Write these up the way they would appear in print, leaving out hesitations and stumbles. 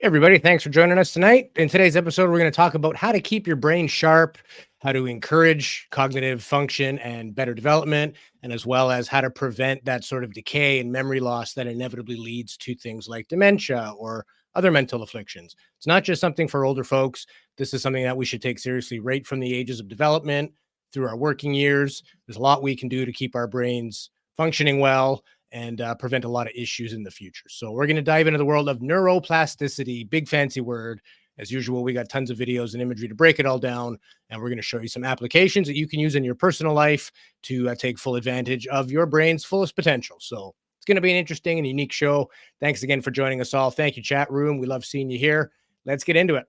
Everybody, thanks for joining us tonight. In today's episode, we're going to talk about how to keep your brain sharp, how to encourage cognitive function and better development, and as well as how to prevent that sort of decay and memory loss that inevitably leads to things like dementia or other mental afflictions. It's not just something for older folks. This is something that we should take seriously right from the ages of development through our working years. There's a lot we can do to keep our brains functioning well and prevent a lot of issues in the future. So we're going to dive into the world of neuroplasticity, big fancy word. As usual, we got tons of videos and imagery to break it all down, and we're going to show you some applications that you can use in your personal life to take full advantage of your brain's fullest potential. So it's going to be an interesting and unique show. Thanks again for joining us all. Thank you, chat room. We love seeing you here. Let's get into it.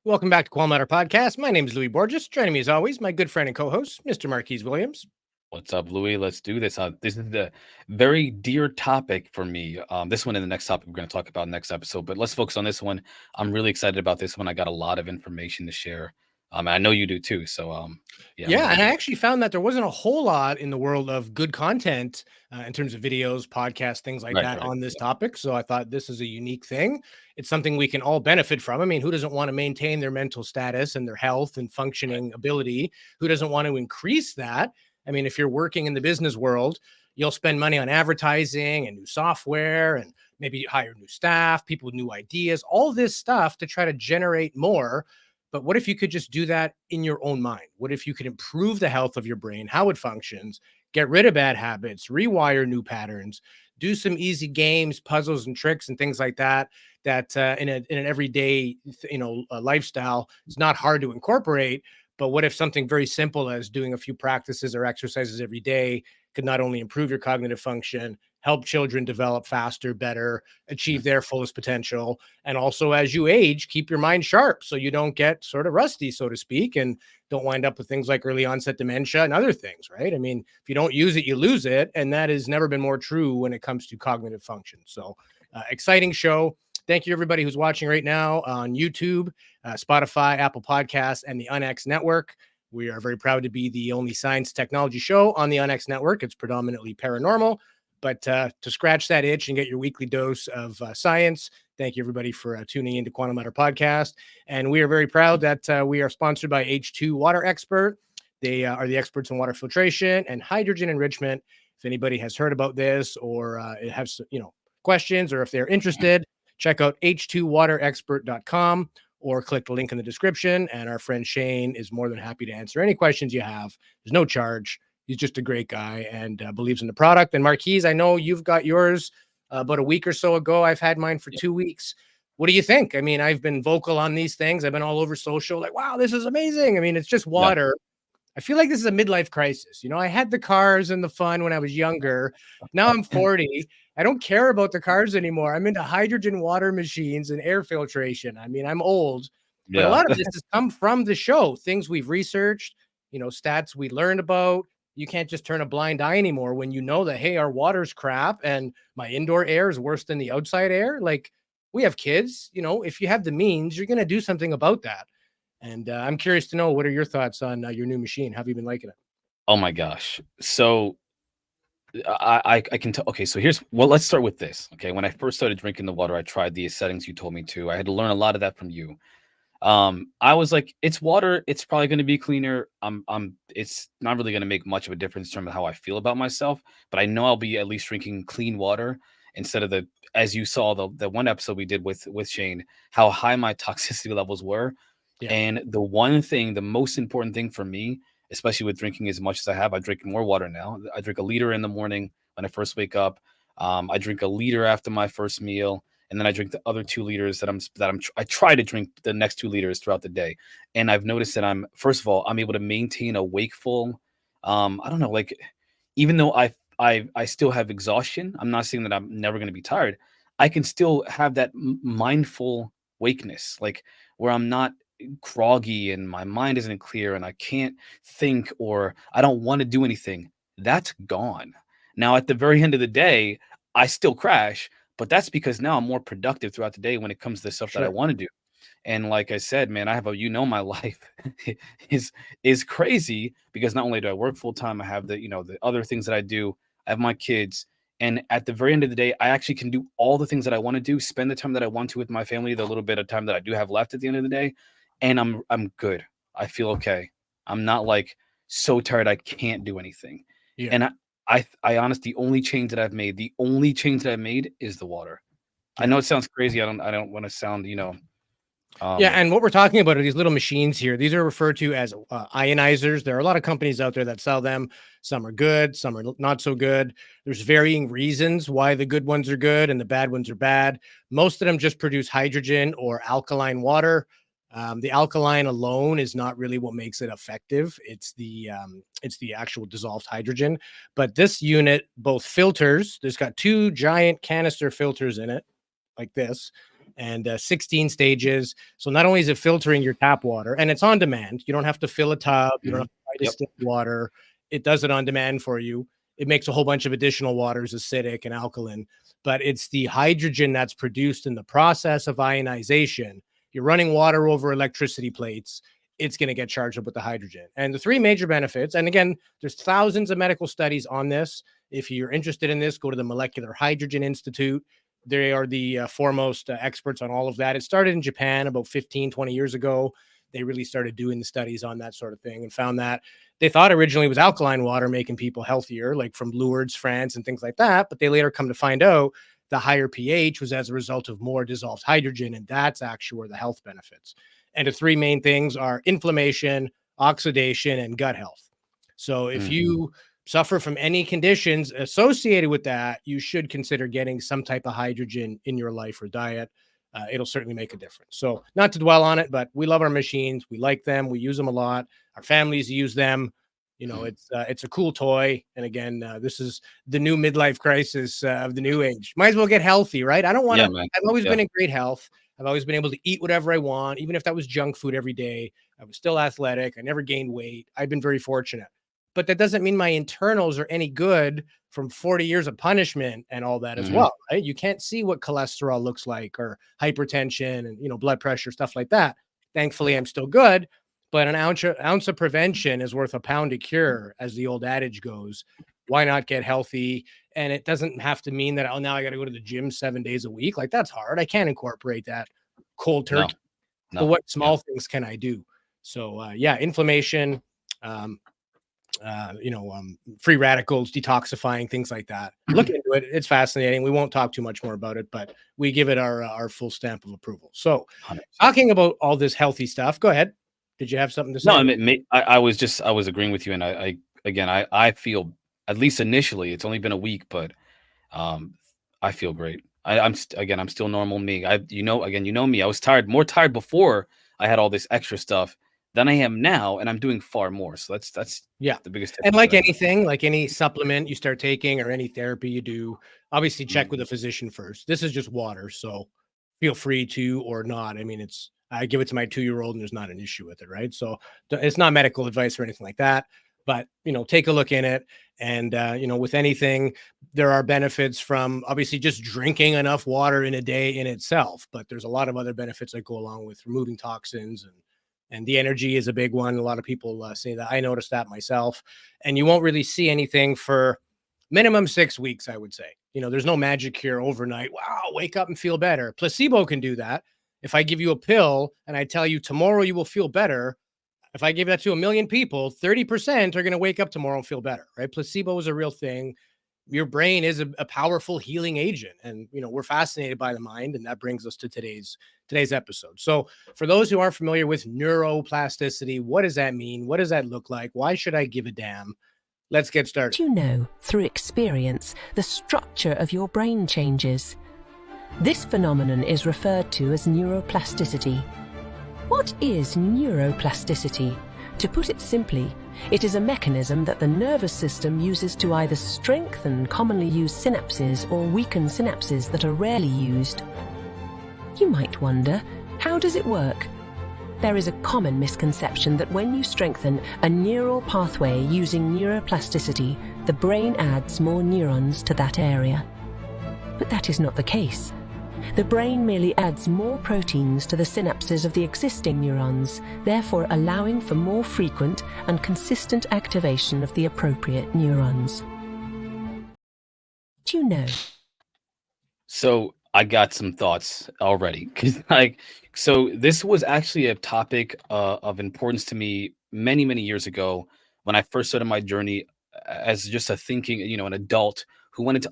Welcome back to Qual Matter Podcast. My name is Louis Borges. Joining me as always, my good friend and co-host, Mr. Marquise Williams. What's up, Louis? Let's do this. This is a very dear topic for me. This one and the next topic we're going to talk about next episode, but let's focus on this one. I'm really excited about this one. I got a lot of information to share. I know you do too. So, yeah, and I actually found that there wasn't a whole lot in the world of good content in terms of videos, podcasts, things like that on this topic. So I thought this is a unique thing. It's something we can all benefit from. I mean, who doesn't want to maintain their mental status and their health and functioning ability? Who doesn't want to increase that? I mean, if you're working in the business world, you'll spend money on advertising and new software and maybe hire new staff, people with new ideas, all this stuff to try to generate more. But what if you could just do that in your own mind? What if you could improve the health of your brain, how it functions, get rid of bad habits, rewire new patterns, do some easy games, puzzles, and tricks and things like that, that in an everyday, lifestyle, it's not hard to incorporate. But what if something very simple as doing a few practices or exercises every day could not only improve your cognitive function, help children develop faster, better, achieve their fullest potential, and also as you age, keep your mind sharp so you don't get sort of rusty, so to speak, and don't wind up with things like early onset dementia and other things, right? I mean, if you don't use it, you lose it. And that has never been more true when it comes to cognitive function. So exciting show. Thank you, everybody who's watching right now on YouTube, Spotify, Apple Podcasts, and the UNX Network. We are very proud to be the only science technology show on the UNX Network. It's predominantly paranormal, but to scratch that itch and get your weekly dose of science, thank you, everybody, for tuning into Quantum Matter Podcast. And we are very proud that we are sponsored by H2 Water Expert. They are the experts in water filtration and hydrogen enrichment. If anybody has heard about this or has questions, or if they're interested, check out h2waterexpert.com or click the link in the description. And our friend Shane is more than happy to answer any questions you have. There's no charge. He's just a great guy and believes in the product. And Marquise, I know you've got yours about a week or so ago. I've had mine for 2 weeks. What do you think? I mean, I've been vocal on these things. I've been all over social like, wow, this is amazing. I mean, it's just water. Yeah. I feel like this is a midlife crisis. I had the cars and the fun when I was younger. Now I'm 40. I don't care about the cars anymore. I'm into hydrogen water machines and air filtration. I mean, I'm old, but a lot of this has come from the show, things we've researched, stats we learned about. You can't just turn a blind eye anymore when you know that, hey, our water's crap and my indoor air is worse than the outside air. Like, we have kids, if you have the means, you're going to do something about that. And I'm curious to know, what are your thoughts on your new machine? How have you been liking it? Oh my gosh. So I can tell. Okay, so here's well. Let's start with this. Okay, when I first started drinking the water, I tried the settings you told me to. I had to learn a lot of that from you. I was like, it's water. It's probably going to be cleaner. It's not really going to make much of a difference in terms of how I feel about myself. But I know I'll be at least drinking clean water instead of the, as you saw the one episode we did with Shane, how high my toxicity levels were. Yeah. And the one thing, the most important thing for me, especially with drinking as much as I have, I drink more water now. I drink a liter in the morning when I first wake up. I drink a liter after my first meal, and then I drink the other 2 liters I try to drink the next 2 liters throughout the day. And I've noticed that I'm first of all I'm able to maintain a wakeful. I don't know, like even though I still have exhaustion, I'm not saying that I'm never going to be tired. I can still have that mindful wakeness, like where I'm not groggy and my mind isn't clear and I can't think or I don't want to do anything. That's gone. Now, at the very end of the day, I still crash, but that's because now I'm more productive throughout the day when it comes to the stuff that I Sure. want to do. And like I said, man, I have a my life is is crazy because not only do I work full time, I have the other things that I do. I have my kids, and at the very end of the day, I actually can do all the things that I want to do, spend the time that I want to with my family, the little bit of time that I do have left at the end of the day, and I'm good. I feel okay. I'm not like so tired I can't do anything. Yeah. And I honestly, the only change that I've made is the water. I Yeah. know it sounds crazy. I don't want to sound, Yeah, um, and what we're talking about are these little machines here. These are referred to as ionizers. There are a lot of companies out there that sell them. Some are good, some are not so good. There's varying reasons why the good ones are good and the bad ones are bad. Most of them just produce hydrogen or alkaline water. The alkaline alone is not really what makes it effective. It's the actual dissolved hydrogen. But this unit both filters. There's got two giant canister filters in it, like this, and 16 stages. So not only is it filtering your tap water, and it's on demand. You don't have to fill a tub. You don't have mhm. to buy Yep. distilled water. It does it on demand for you. It makes a whole bunch of additional waters acidic and alkaline, but it's the hydrogen that's produced in the process of ionization. You're running water over electricity plates. It's going to get charged up with the hydrogen. And the three major benefits, and again, there's thousands of medical studies on this. If you're interested in this, go to the Molecular Hydrogen Institute. They are the foremost experts on all of that. It started in Japan about 15, 20 years ago. They really started doing the studies on that sort of thing and found that they thought originally it was alkaline water making people healthier, like from Lourdes, France, and things like that. But they later come to find out the higher pH was as a result of more dissolved hydrogen. And that's actually where the health benefits. And the three main things are inflammation, oxidation, and gut health. So if Mhm. you suffer from any conditions associated with that, you should consider getting some type of hydrogen in your life or diet. It'll certainly make a difference. So, not to dwell on it, but we love our machines. We like them. We use them a lot. Our families use them. Mhm. It's a cool toy. And again, this is the new midlife crisis of the new age. Might as well get healthy, right? I don't want Yeah, to. man. I've always Yeah. been in great health. I've always been able to eat whatever I want, even if that was junk food every day. I was still athletic. I never gained weight. I've been very fortunate, but that doesn't mean my internals are any good from 40 years of punishment and all that as Mhm. well, right? You can't see what cholesterol looks like or hypertension and blood pressure, stuff like that. Thankfully, I'm still good, but an ounce of prevention is worth a pound of cure, as the old adage goes. Why not get healthy? And it doesn't have to mean that, oh, now I got to go to the gym 7 days a week. Like, that's hard. I can't incorporate that cold No, turkey. But no. what Yeah. small things can I do? So, yeah, inflammation, um, free radicals, detoxifying, things like that. Look into it. It's fascinating. We won't talk too much more about it, but we give it our full stamp of approval. So, 100%. talking about all this healthy stuff, go ahead. Did you have something to No, say? I was agreeing with you, and again, I feel at least initially, it's only been a week, but um, I feel great. Again, I'm still normal me. Again, you know me. I was more tired before I had all this extra stuff than I am now, and I'm doing far more. So that's Yeah. the biggest And difference that like I know. anything, like any supplement you start taking or any therapy you do, obviously check Mhm. with a physician first. This is just water, so feel free to or not. I mean, I give it to my 2-year-old and there's not an issue with it, right? So it's not medical advice or anything like that, but take a look in it. And with anything, there are benefits from obviously just drinking enough water in a day in itself, but there's a lot of other benefits that go along with removing toxins, and the energy is a big one. A lot of people say that. I noticed that myself. And you won't really see anything for minimum 6 weeks, I would say. There's no magic cure overnight. Wow, wake up and feel better. Placebo can do that. If I give you a pill and I tell you tomorrow you will feel better, if I give that to a million people, 30% are going to wake up tomorrow and feel better, right? Placebo is a real thing. Your brain is a powerful healing agent, and we're fascinated by the mind, and that brings us to today's episode. So for those who aren't familiar with neuroplasticity, what does that mean? What does that look like? Why should I give a damn? Let's get started. Do you know, through experience, the structure of your brain changes? This phenomenon is referred to as neuroplasticity. What is neuroplasticity? To put it simply, it is a mechanism that the nervous system uses to either strengthen commonly used synapses or weaken synapses that are rarely used. You might wonder, how does it work? There is a common misconception that when you strengthen a neural pathway using neuroplasticity, the brain adds more neurons to that area. But that is not the case. The brain merely adds more proteins to the synapses of the existing neurons, therefore allowing for more frequent and consistent activation of the appropriate neurons. Do you know? So I got some thoughts already. 'Cause, so this was actually a topic of importance to me many, many years ago when I first started my journey as just a thinking, an adult who wanted to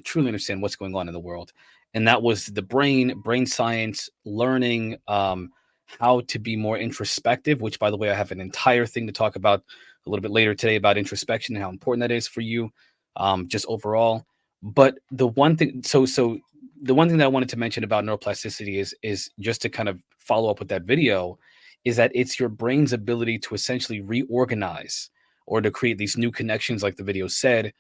truly understand what's going on in the world. And that was the brain science, learning how to be more introspective, which, by the way, I have an entire thing to talk about a little bit later today about introspection and how important that is for you, just overall. But the one thing, the one thing that I wanted to mention about neuroplasticity is just to kind of follow up with that video, is that it's your brain's ability to essentially reorganize or to create these new connections, like the video said,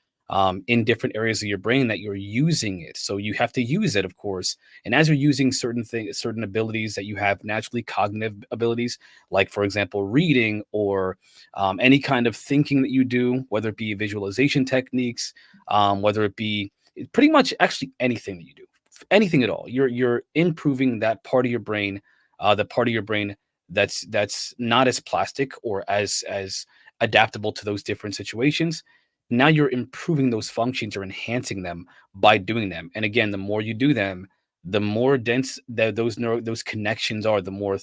in different areas of your brain that you're using it. So you have to use it, of course. And as you're using certain abilities that you have naturally, cognitive abilities, like, for example, reading or any kind of thinking that you do, whether it be visualization techniques, whether it be pretty much actually anything that you do, anything at all, you're improving that part of your brain, the part of your brain that's not as plastic or as adaptable to those different situations. Now you're improving those functions or enhancing them by doing them. And again, the more you do them, the more dense that those connections are, the more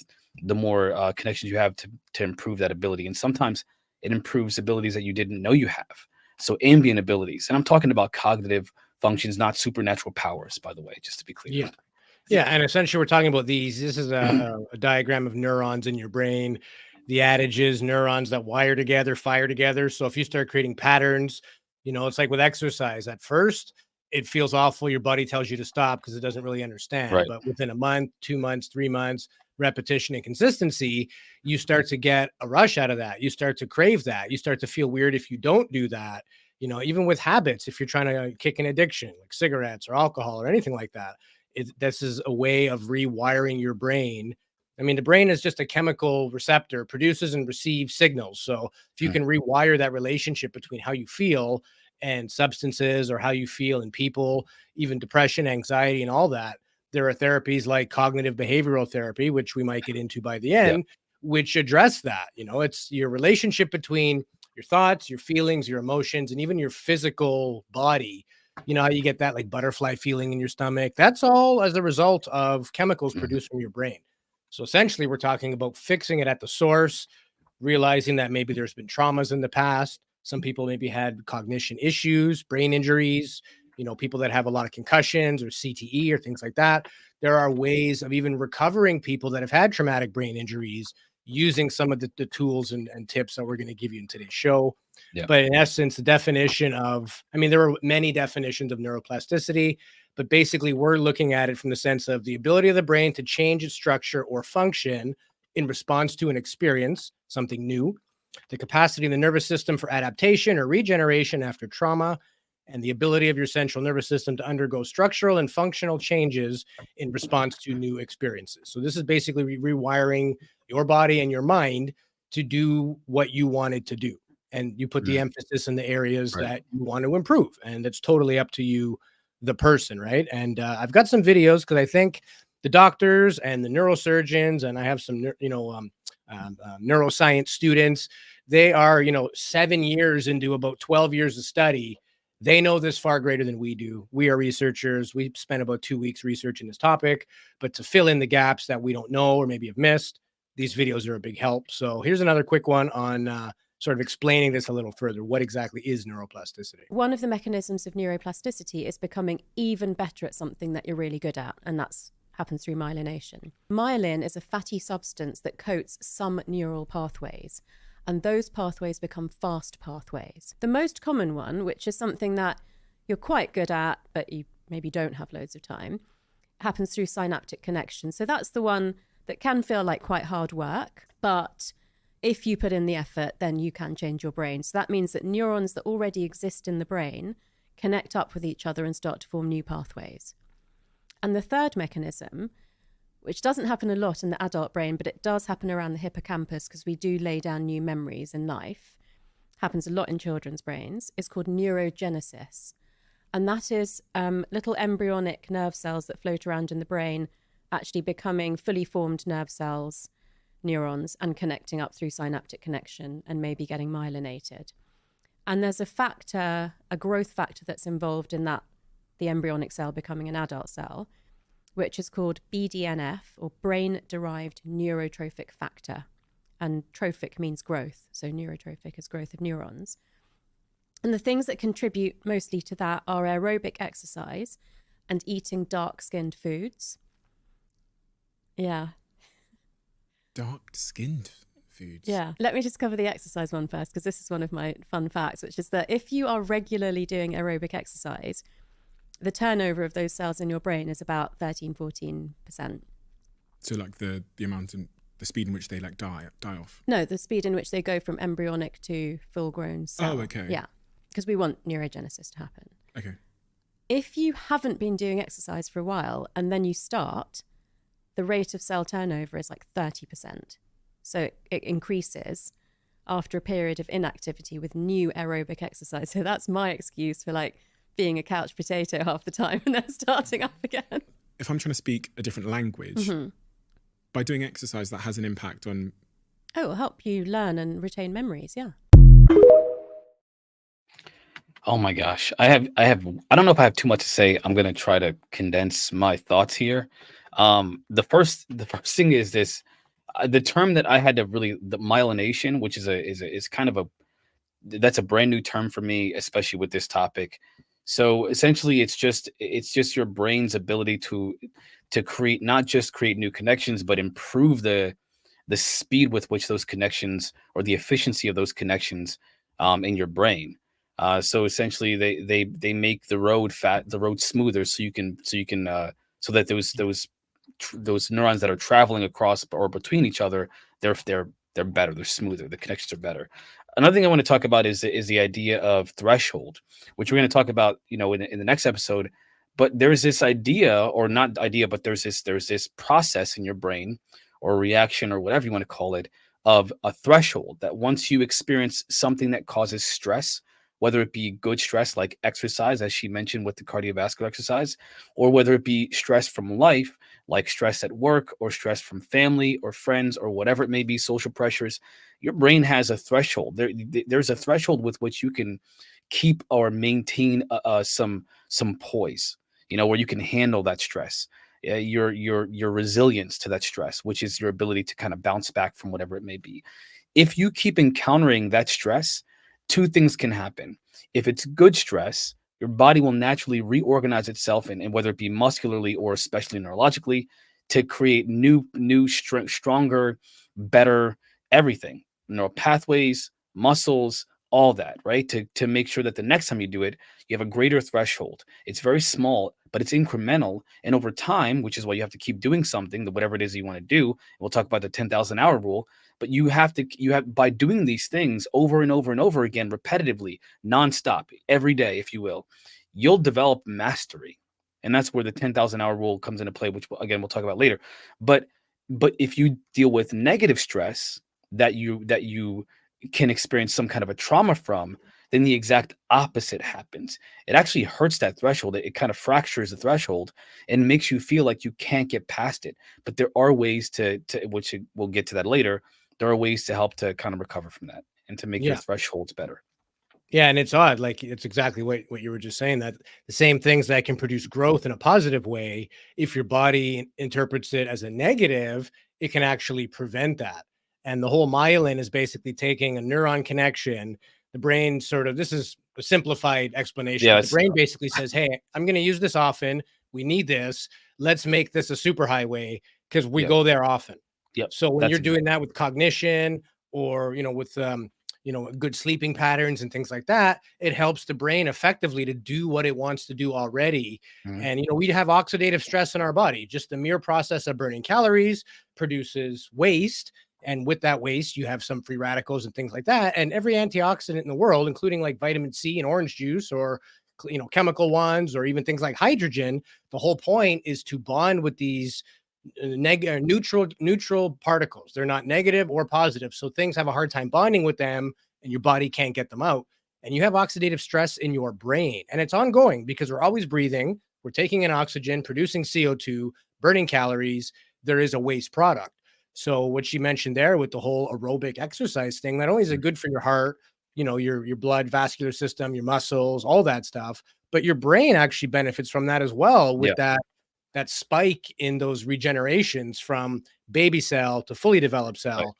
connections you have to improve that ability. And sometimes it improves abilities that you didn't know you have. So ambient abilities, and I'm talking about cognitive functions, not supernatural powers, by the way, just to be clear. Yeah. Yeah. And essentially, we're talking about these. This is a diagram of neurons in your brain. The adage is neurons that wire together, fire together. So if you start creating patterns, it's like with exercise. At first, it feels awful. Your body tells you to stop because it doesn't really understand. Right. But within a month, 2 months, 3 months, repetition and consistency, you start to get a rush out of that. You start to crave that. You start to feel weird if you don't do that. Even with habits, if you're trying to kick an addiction like cigarettes or alcohol or anything like that, this is a way of rewiring your brain. I mean, the brain is just a chemical receptor, produces and receives signals. So if you can rewire that relationship between how you feel and substances, or how you feel in people, even depression, anxiety, and all that, there are therapies like cognitive behavioral therapy, which we might get into by the end, which address that. It's your relationship between your thoughts, your feelings, your emotions, and even your physical body. How you get that like butterfly feeling in your stomach? That's all as a result of chemicals produced from your brain. So essentially, we're talking about fixing it at the source, realizing that maybe there's been traumas in the past. Some people maybe had cognition issues, brain injuries, people that have a lot of concussions or CTE or things like that. There are ways of even recovering people that have had traumatic brain injuries using some of the tools and tips that we're going to give you in today's show. Yeah. But in essence, the definition of, there are many definitions of neuroplasticity, but basically we're looking at it from the sense of the ability of the brain to change its structure or function in response to an experience, something new, the capacity of the nervous system for adaptation or regeneration after trauma, and the ability of your central nervous system to undergo structural and functional changes in response to new experiences. So this is basically rewiring your body and your mind to do what you wanted to do. And you put the emphasis in the areas that you want to improve. And it's totally up to you, the person, right? And I've got some videos because I think the doctors and the neurosurgeons, and I have some, neuroscience students, they are, 7 years into about 12 years of study. They know this far greater than we do. We are researchers. We spent about 2 weeks researching this topic, but to fill in the gaps that we don't know or maybe have missed, these videos are a big help. So here's another quick one on sort of explaining this a little further. What exactly is neuroplasticity? One of the mechanisms of neuroplasticity is becoming even better at something that you're really good at, and that's happens through myelination. Myelin is a fatty substance that coats some neural pathways, and those pathways become fast pathways. The most common one, which is something that you're quite good at, but you maybe don't have loads of time, happens through synaptic connection. So that's the one that can feel like quite hard work, but if you put in the effort, then you can change your brain. So that means that neurons that already exist in the brain connect up with each other and start to form new pathways. And the third mechanism, which doesn't happen a lot in the adult brain, but it does happen around the hippocampus because we do lay down new memories in life, happens a lot in children's brains, is called neurogenesis. And that is little embryonic nerve cells that float around in the brain actually becoming fully formed nerve cells, neurons, and connecting up through synaptic connection and maybe getting myelinated. And there's a factor, a growth factor that's involved in that, the embryonic cell becoming an adult cell, which is called BDNF, or brain-derived neurotrophic factor. And trophic means growth, so neurotrophic is growth of neurons. And the things that contribute mostly to that are aerobic exercise and eating dark-skinned foods. Yeah. Dark-skinned foods? Yeah. Let me just cover the exercise one first, because this is one of my fun facts, which is that if you are regularly doing aerobic exercise, the turnover of those cells in your brain is about 13-14%. So like the amount and the speed in which they like die off? No, the speed in which they go from embryonic to full-grown cell. Oh, okay. Yeah, because we want neurogenesis to happen. Okay. If you haven't been doing exercise for a while and then you start, the rate of cell turnover is like 30%. So it increases after a period of inactivity with new aerobic exercise. So that's my excuse for like being a couch potato half the time and then starting up again. If I'm trying to speak a different language, by doing exercise, that has an impact on... Oh, it'll help you learn and retain memories, yeah. Oh my gosh. I don't know if I have too much to say. I'm going to try to condense my thoughts here. The first thing is this, the term that I had to really, the myelination, which is kind of that's a brand new term for me, especially with this topic. So essentially it's just your brain's ability to create, not just create new connections, but improve the speed with which those connections, or the efficiency of those connections in your brain. So essentially they make the road smoother so that those neurons that are traveling across or between each other, they're better, they're smoother, the connections are better. Another thing I want to talk about is the idea of threshold, which we're going to talk about, in the next episode. But there's this idea, or not idea, but there's this process in your brain, or reaction, or whatever you want to call it, of a threshold that once you experience something that causes stress, whether it be good stress like exercise, as she mentioned with the cardiovascular exercise, or whether it be stress from life, like stress at work, or stress from family or friends, or whatever it may be, social pressures, your brain has a threshold. There's a threshold with which you can keep or maintain some poise, where you can handle that stress. Your resilience to that stress, which is your ability to kind of bounce back from whatever it may be. If you keep encountering that stress, two things can happen. If it's good stress, your body will naturally reorganize itself, and whether it be muscularly or especially neurologically, to create new stronger, better everything, neural pathways, muscles, all that, right? To make sure that the next time you do it, you have a greater threshold. It's very small, but it's incremental. And over time, which is why you have to keep doing something, whatever it is you want to do. We'll talk about the 10,000 hour rule, but you have by doing these things over and over and over again, repetitively, nonstop, every day, if you will, you'll develop mastery. And that's where the 10,000 hour rule comes into play, which again, we'll talk about later. But if you deal with negative stress that you can experience some kind of a trauma from, then the exact opposite happens. It actually hurts that threshold. It kind of fractures the threshold and makes you feel like you can't get past it. But there are ways to which we'll get to that later. There are ways to help to kind of recover from that and to make your thresholds better. Yeah, and it's odd. Like it's exactly what you were just saying, that the same things that can produce growth in a positive way, if your body interprets it as a negative, it can actually prevent that. And the whole myelin is basically taking a neuron connection. The brain sort of, this is a simplified explanation, Yeah, but the brain basically says, hey, I'm going to use this often. We need this. Let's make this a superhighway because we yep, go there often. yep. So when That's you're doing that with cognition, or with good sleeping patterns and things like that, it helps the brain effectively to do what it wants to do already. Mhm. And we have oxidative stress in our body. Just the mere process of burning calories produces waste, and with that waste you have some free radicals and things like that. And every antioxidant in the world, including like vitamin C and orange juice, or chemical ones, or even things like hydrogen, the whole point is to bond with these neutral particles. They're not negative or positive, so things have a hard time bonding with them, and your body can't get them out. And you have oxidative stress in your brain, and it's ongoing because we're always breathing, we're taking in oxygen, producing CO2, burning calories. There is a waste product. So what she mentioned there with the whole aerobic exercise thing, not only is it good for your heart, your blood vascular system, your muscles, all that stuff, but your brain actually benefits from that as well, with yeah, that spike in those regenerations from baby cell to fully developed right. cell.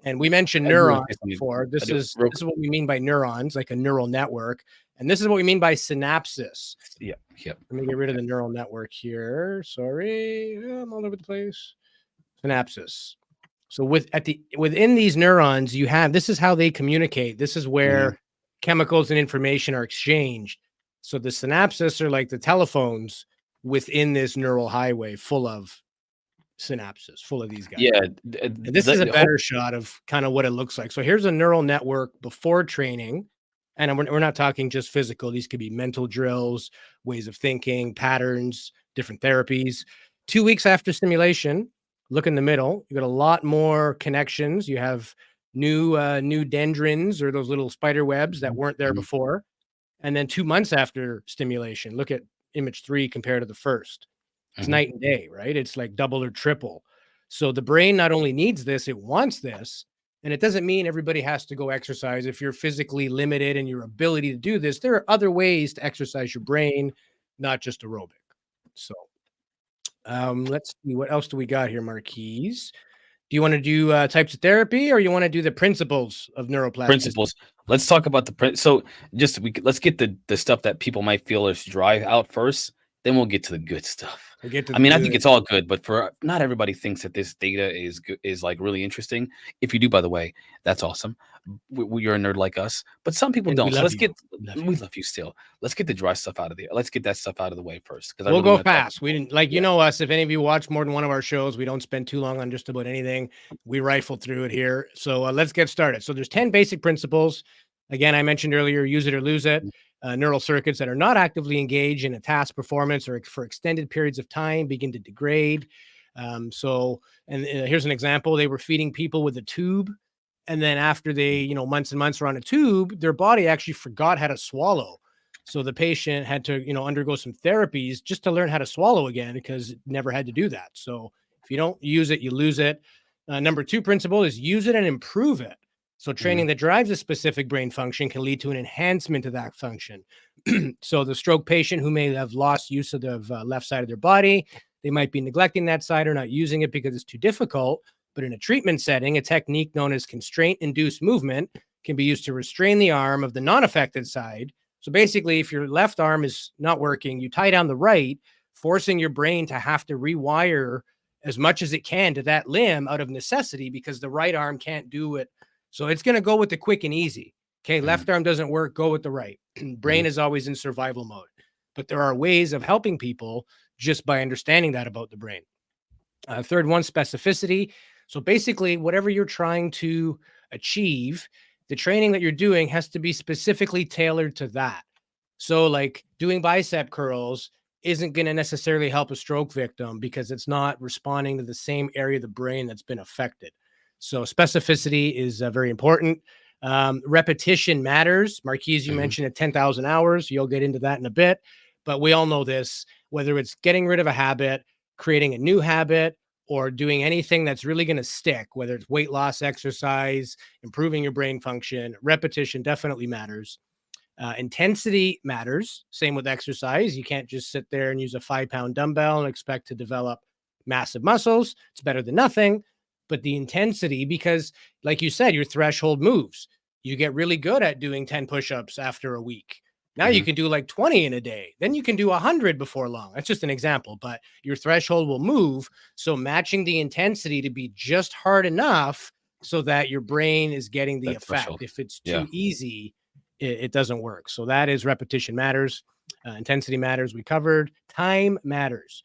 And we mentioned I do neurons want to say something. before. I This do is real this is what we mean by neurons, like a neural network. And this is what we mean by synapses. Yeah, yeah. Let me get rid of the neural network here. Sorry, I'm all over the place. Synapses. So within these neurons, you have, this is how they communicate. This is Mhm. where chemicals and information are exchanged. So the synapses are like the telephones within this neural highway, full of synapses, full of these guys. Yeah, And this is a better shot of kind of what it looks like. So here's a neural network before training. And we're not talking just physical. These could be mental drills, ways of thinking, patterns, different therapies. 2 weeks after stimulation, look in the middle. You got a lot more connections. You have new dendrins, or those little spider webs that weren't there Mhm. before. And then 2 months after stimulation, look at image 3 compared to the first. It's Mhm. night and day, right? It's like double or triple. So the brain not only needs this, it wants this. And it doesn't mean everybody has to go exercise. If you're physically limited in your ability to do this, there are other ways to exercise your brain, not just aerobic. So let's see, what else do we got here, Marquise? Do you want to do types of therapy, or you want to do the principles of neuroplasticity? Principles. Let's talk about so just let's get the stuff that people might feel is dry out first, then we'll get to the good stuff. We'll get to I the mean, I think good. it's all good, but for not everybody thinks that this data is is like really interesting. If you do, by the way, that's awesome. You're a nerd like us, but some people And we don't. So love let's you. get We love you. we love you still. Let's get the dry stuff out of there. Let's get that stuff out of the way first, because I We'll really go want to talk. fast. We didn't, like, Yeah, us. If any of you watch more than one of our shows, we don't spend too long on just about anything. We rifle through it here. So let's get started. So there's 10 basic principles. Again, I mentioned earlier, use it or lose it. Neural circuits that are not actively engaged in a task performance or for extended periods of time begin to degrade. Here's an example. They were feeding people with a tube. And then after they, months and months were on a tube, their body actually forgot how to swallow. So the patient had to, undergo some therapies just to learn how to swallow again, because it never had to do that. So if you don't use it, you lose it. Number 2 principle is use it and improve it. So training mhm, that drives a specific brain function can lead to an enhancement of that function. So the stroke patient who may have lost use of the left side of their body, they might be neglecting that side or not using it because it's too difficult. But in a treatment setting, a technique known as constraint-induced movement can be used to restrain the arm of the non-affected side. So basically, if your left arm is not working, you tie down the right, forcing your brain to have to rewire as much as it can to that limb out of necessity, because the right arm can't do it. So it's going to go with the quick and easy. Okay, mhm, left arm doesn't work, go with the right. Brain mhm. is always in survival mode. But there are ways of helping people just by understanding that about the brain. Third one, specificity. So basically, whatever you're trying to achieve, the training that you're doing has to be specifically tailored to that. So, like doing bicep curls isn't going to necessarily help a stroke victim because it's not responding to the same area of the brain that's been affected. So, specificity is very important. Repetition matters. Marquise, you Mhm. mentioned at 10,000 hours. You'll get into that in a bit. But we all know this, whether it's getting rid of a habit, creating a new habit, or doing anything that's really going to stick, whether it's weight loss, exercise, improving your brain function, repetition definitely matters. Intensity matters. Same with exercise. You can't just sit there and use a 5-pound dumbbell and expect to develop massive muscles. It's better than nothing. But the intensity, because like you said, your threshold moves. You get really good at doing 10 push-ups after a week. Now you can do like 20 in a day. Then you can do 100 before long. That's just an example, but your threshold will move. So matching the intensity to be just hard enough so that your brain is getting the That effect. threshold. If it's Yeah. too easy, it doesn't work. So that is repetition matters. Intensity matters. We covered. Time matters.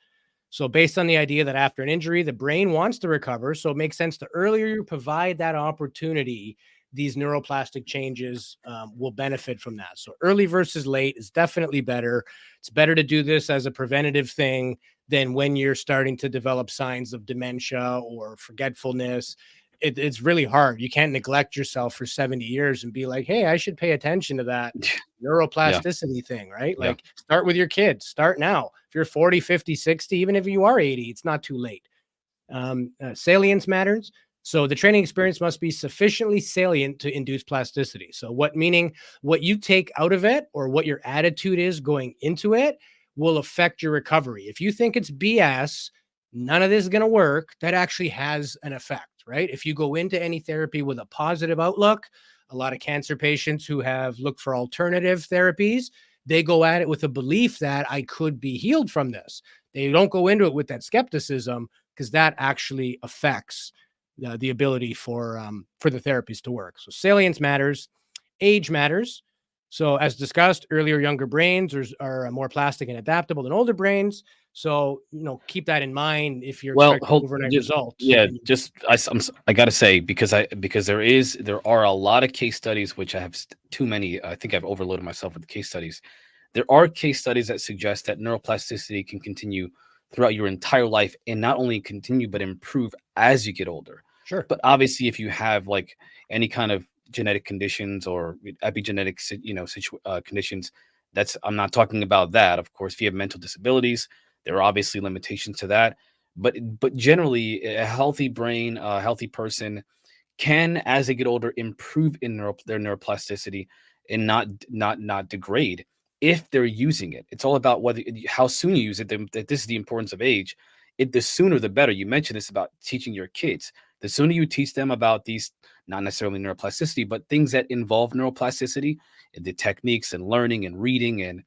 So based on the idea that after an injury, the brain wants to recover. So it makes sense the earlier you provide that opportunity, these neuroplastic changes will benefit from that. So early versus late is definitely better. It's better to do this as a preventative thing than when you're starting to develop signs of dementia or forgetfulness. It's really hard. You can't neglect yourself for 70 years and be like, hey, I should pay attention to that neuroplasticity thing, right? Yeah. Like start with your kids, start now. If you're 40, 50, 60, even if you are 80, it's not too late. Salience matters. So the training experience must be sufficiently salient to induce plasticity. So meaning what you take out of it or what your attitude is going into it will affect your recovery. If you think it's BS, none of this is going to work, that actually has an effect, right? If you go into any therapy with a positive outlook, a lot of cancer patients who have looked for alternative therapies, they go at it with a belief that I could be healed from this. They don't go into it with that skepticism because that actually affects the ability for the therapies to work. So salience matters, age matters. So as discussed earlier, younger brains are more plastic and adaptable than older brains. So, keep that in mind if you're Well, expecting overnight results. yeah, just I gotta say because there are a lot of case studies which I have too many. I think I've overloaded myself with the case studies. There are case studies that suggest that neuroplasticity can continue throughout your entire life and not only continue but improve as you get older. Sure. But obviously, if you have like any kind of genetic conditions or epigenetic, conditions, I'm not talking about that. Of course, if you have mental disabilities, there are obviously limitations to that. But generally, a healthy brain, a healthy person can, as they get older, improve in their neuroplasticity and not degrade if they're using it. It's all about how soon you use it. That this is the importance of age. The sooner the better. You mentioned this about teaching your kids. The sooner you teach them about these, not necessarily neuroplasticity, but things that involve neuroplasticity, the techniques and learning and reading and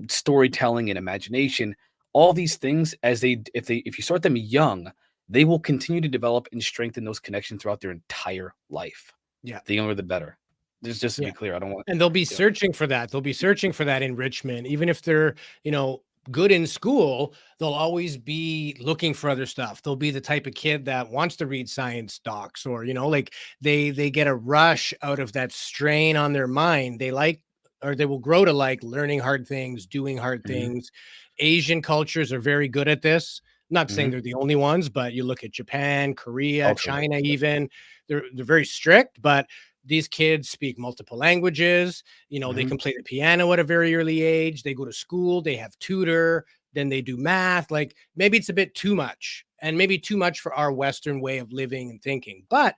storytelling and imagination, all these things, if you start them young, they will continue to develop and strengthen those connections throughout their entire life. Yeah. The younger, the better. Just to be clear, I don't want. And they'll be searching for that. They'll be searching for that enrichment, even if they're, good in school. They'll always be looking for other stuff. They'll be the type of kid that wants to read science docs, or like they get a rush out of that strain on their mind. They will grow to like learning hard things, doing hard things. Asian cultures are very good at this. Not saying they're the only ones, but you look at Japan, Korea, China, even they're very strict, but these kids speak multiple languages. They can play the piano at a very early age. They go to school, they have tutor, then they do math. Like maybe it's a bit too much, and maybe too much for our Western way of living and thinking, but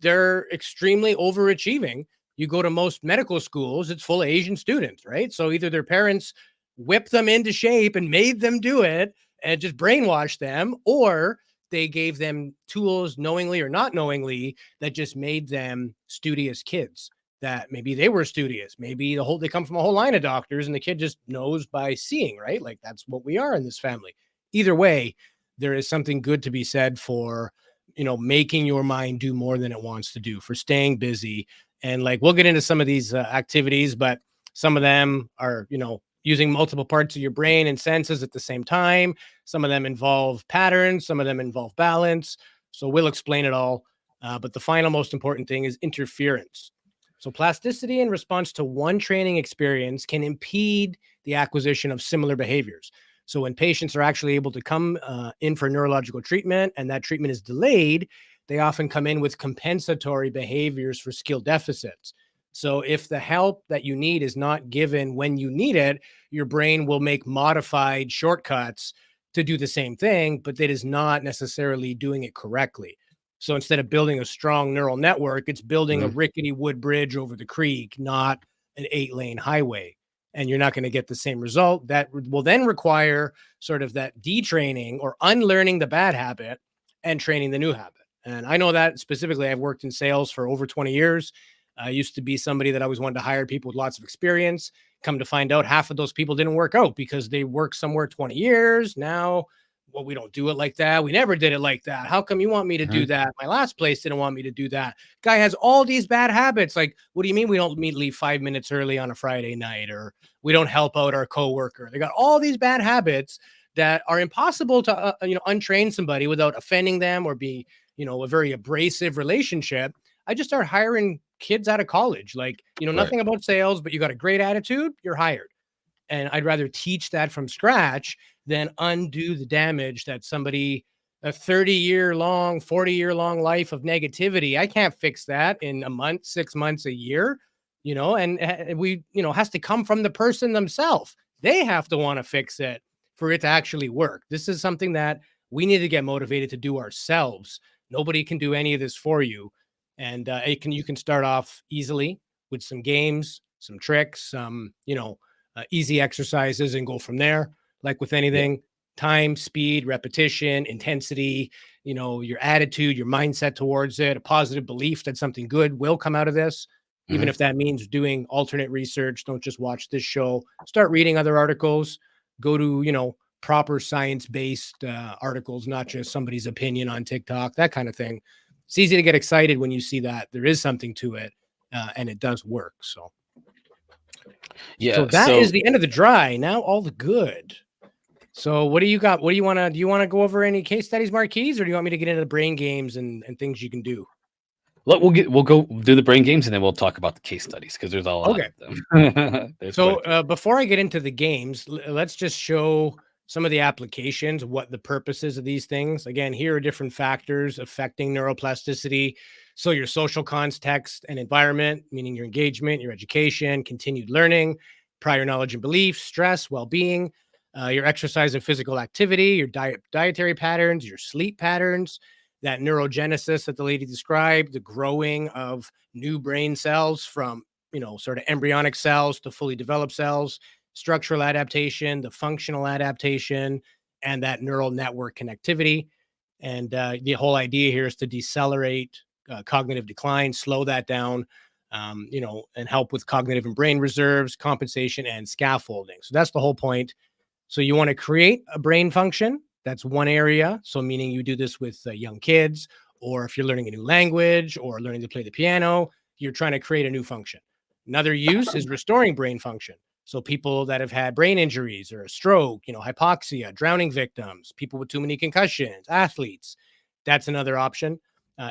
they're extremely overachieving. You go to most medical schools, it's full of Asian students, right? So either their parents whipped them into shape and made them do it and just brainwashed them, or they gave them tools knowingly or not knowingly that just made them studious kids, that maybe they were studious. Maybe they come from a whole line of doctors and the kid just knows by seeing, right? Like that's what we are in this family. Either way, there is something good to be said for, making your mind do more than it wants to do, for staying busy. And like, we'll get into some of these activities, but some of them are, using multiple parts of your brain and senses at the same time. Some of them involve patterns, some of them involve balance. So we'll explain it all. But the final most important thing is interference. So plasticity in response to one training experience can impede the acquisition of similar behaviors. So when patients are actually able to come in for neurological treatment and that treatment is delayed, they often come in with compensatory behaviors for skill deficits. So if the help that you need is not given when you need it, your brain will make modified shortcuts to do the same thing, but that is not necessarily doing it correctly. So instead of building a strong neural network, it's building a rickety wood bridge over the creek, not an 8-lane highway, and you're not going to get the same result. That will then require sort of that detraining or unlearning the bad habit and training the new habit. And I know that specifically. I've worked in sales for over 20 years. I used to be somebody that always wanted to hire people with lots of experience. Come to find out, half of those people didn't work out because they worked somewhere 20 years. Now, well, we don't do it like that. We never did it like that. How come you want me to do that? My last place didn't want me to do that. Guy has all these bad habits. Like, what do you mean we don't leave 5 minutes early on a Friday night, or we don't help out our coworker? They got all these bad habits that are impossible to untrain somebody without offending them or be a very abrasive relationship. I just start hiring kids out of college, like, nothing about sales, but you got a great attitude, you're hired. And I'd rather teach that from scratch than undo the damage that somebody, a 30-year-long, 40-year-long life of negativity. I can't fix that in a month, 6 months, a year, and we, has to come from the person themselves. They have to want to fix it for it to actually work. This is something that we need to get motivated to do ourselves. Nobody can do any of this for you. And you can start off easily with some games, some tricks, some, easy exercises, and go from there. Like with anything, time, speed, repetition, intensity, your attitude, your mindset towards it, a positive belief that something good will come out of this. Even if that means doing alternate research. Don't just watch this show. Start reading other articles. Go to, proper science-based articles, not just somebody's opinion on TikTok, that kind of thing. It's easy to get excited when you see that there is something to it, and it does work. So that is the end of the dry. Now all the good. So what do you got? What do you want to? Do you want to go over any case studies, Marquise, or do you want me to get into the brain games and things you can do? We'll go do the brain games, and then we'll talk about the case studies, because there's a lot of them. So before I get into the games, let's just show some of the applications, what the purposes of these things. Again, here are different factors affecting neuroplasticity. So your social context and environment, meaning your engagement, your education, continued learning, prior knowledge and beliefs, stress, well-being, your exercise and physical activity, your dietary patterns, your sleep patterns, that neurogenesis that the lady described, the growing of new brain cells from, sort of embryonic cells to fully developed cells, structural adaptation, the functional adaptation, and that neural network connectivity. And the whole idea here is to decelerate cognitive decline, slow that down, and help with cognitive and brain reserves, compensation, and scaffolding. So that's the whole point. So you want to create a brain function. That's one area. So meaning you do this with young kids, or if you're learning a new language or learning to play the piano, you're trying to create a new function. Another use is restoring brain function. So people that have had brain injuries or a stroke, hypoxia, drowning victims, people with too many concussions, athletes, that's another option.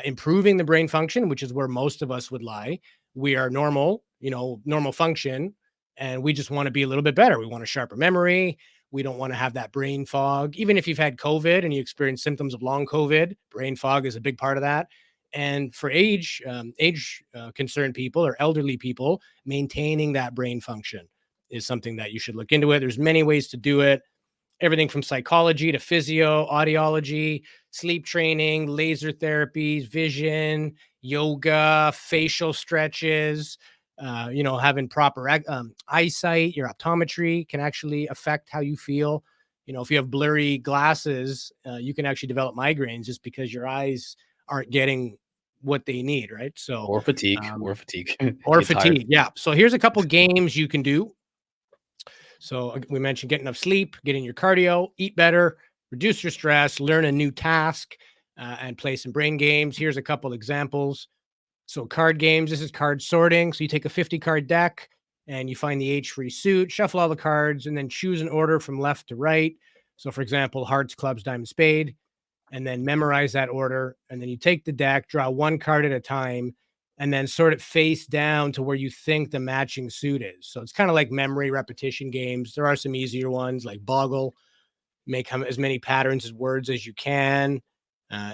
Improving the brain function, which is where most of us would lie. We are normal, normal function, and we just want to be a little bit better. We want a sharper memory. We don't want to have that brain fog. Even if you've had COVID and you experience symptoms of long COVID, brain fog is a big part of that. And for age concerned people or elderly people, maintaining that brain function is something that you should look into it. There's many ways to do it. Everything from psychology to physio, audiology, sleep training, laser therapies, vision, yoga, facial stretches, having proper eyesight. Your optometry can actually affect how you feel. If you have blurry glasses, you can actually develop migraines just because your eyes aren't getting what they need, right? So or fatigue. Yeah. So here's a couple games you can do. So we mentioned getting enough sleep, getting your cardio, eat better, reduce your stress, learn a new task, and play some brain games. Here's a couple examples. So card games, this is card sorting. So you take a 50-card deck and you find the H-free suit, shuffle all the cards, and then choose an order from left to right. So for example, hearts, clubs, diamond, spade, and then memorize that order. And then you take the deck, draw one card at a time, and then sort it face down to where you think the matching suit is. So it's kind of like memory repetition games. There are some easier ones like Boggle. Make as many patterns as words as you can.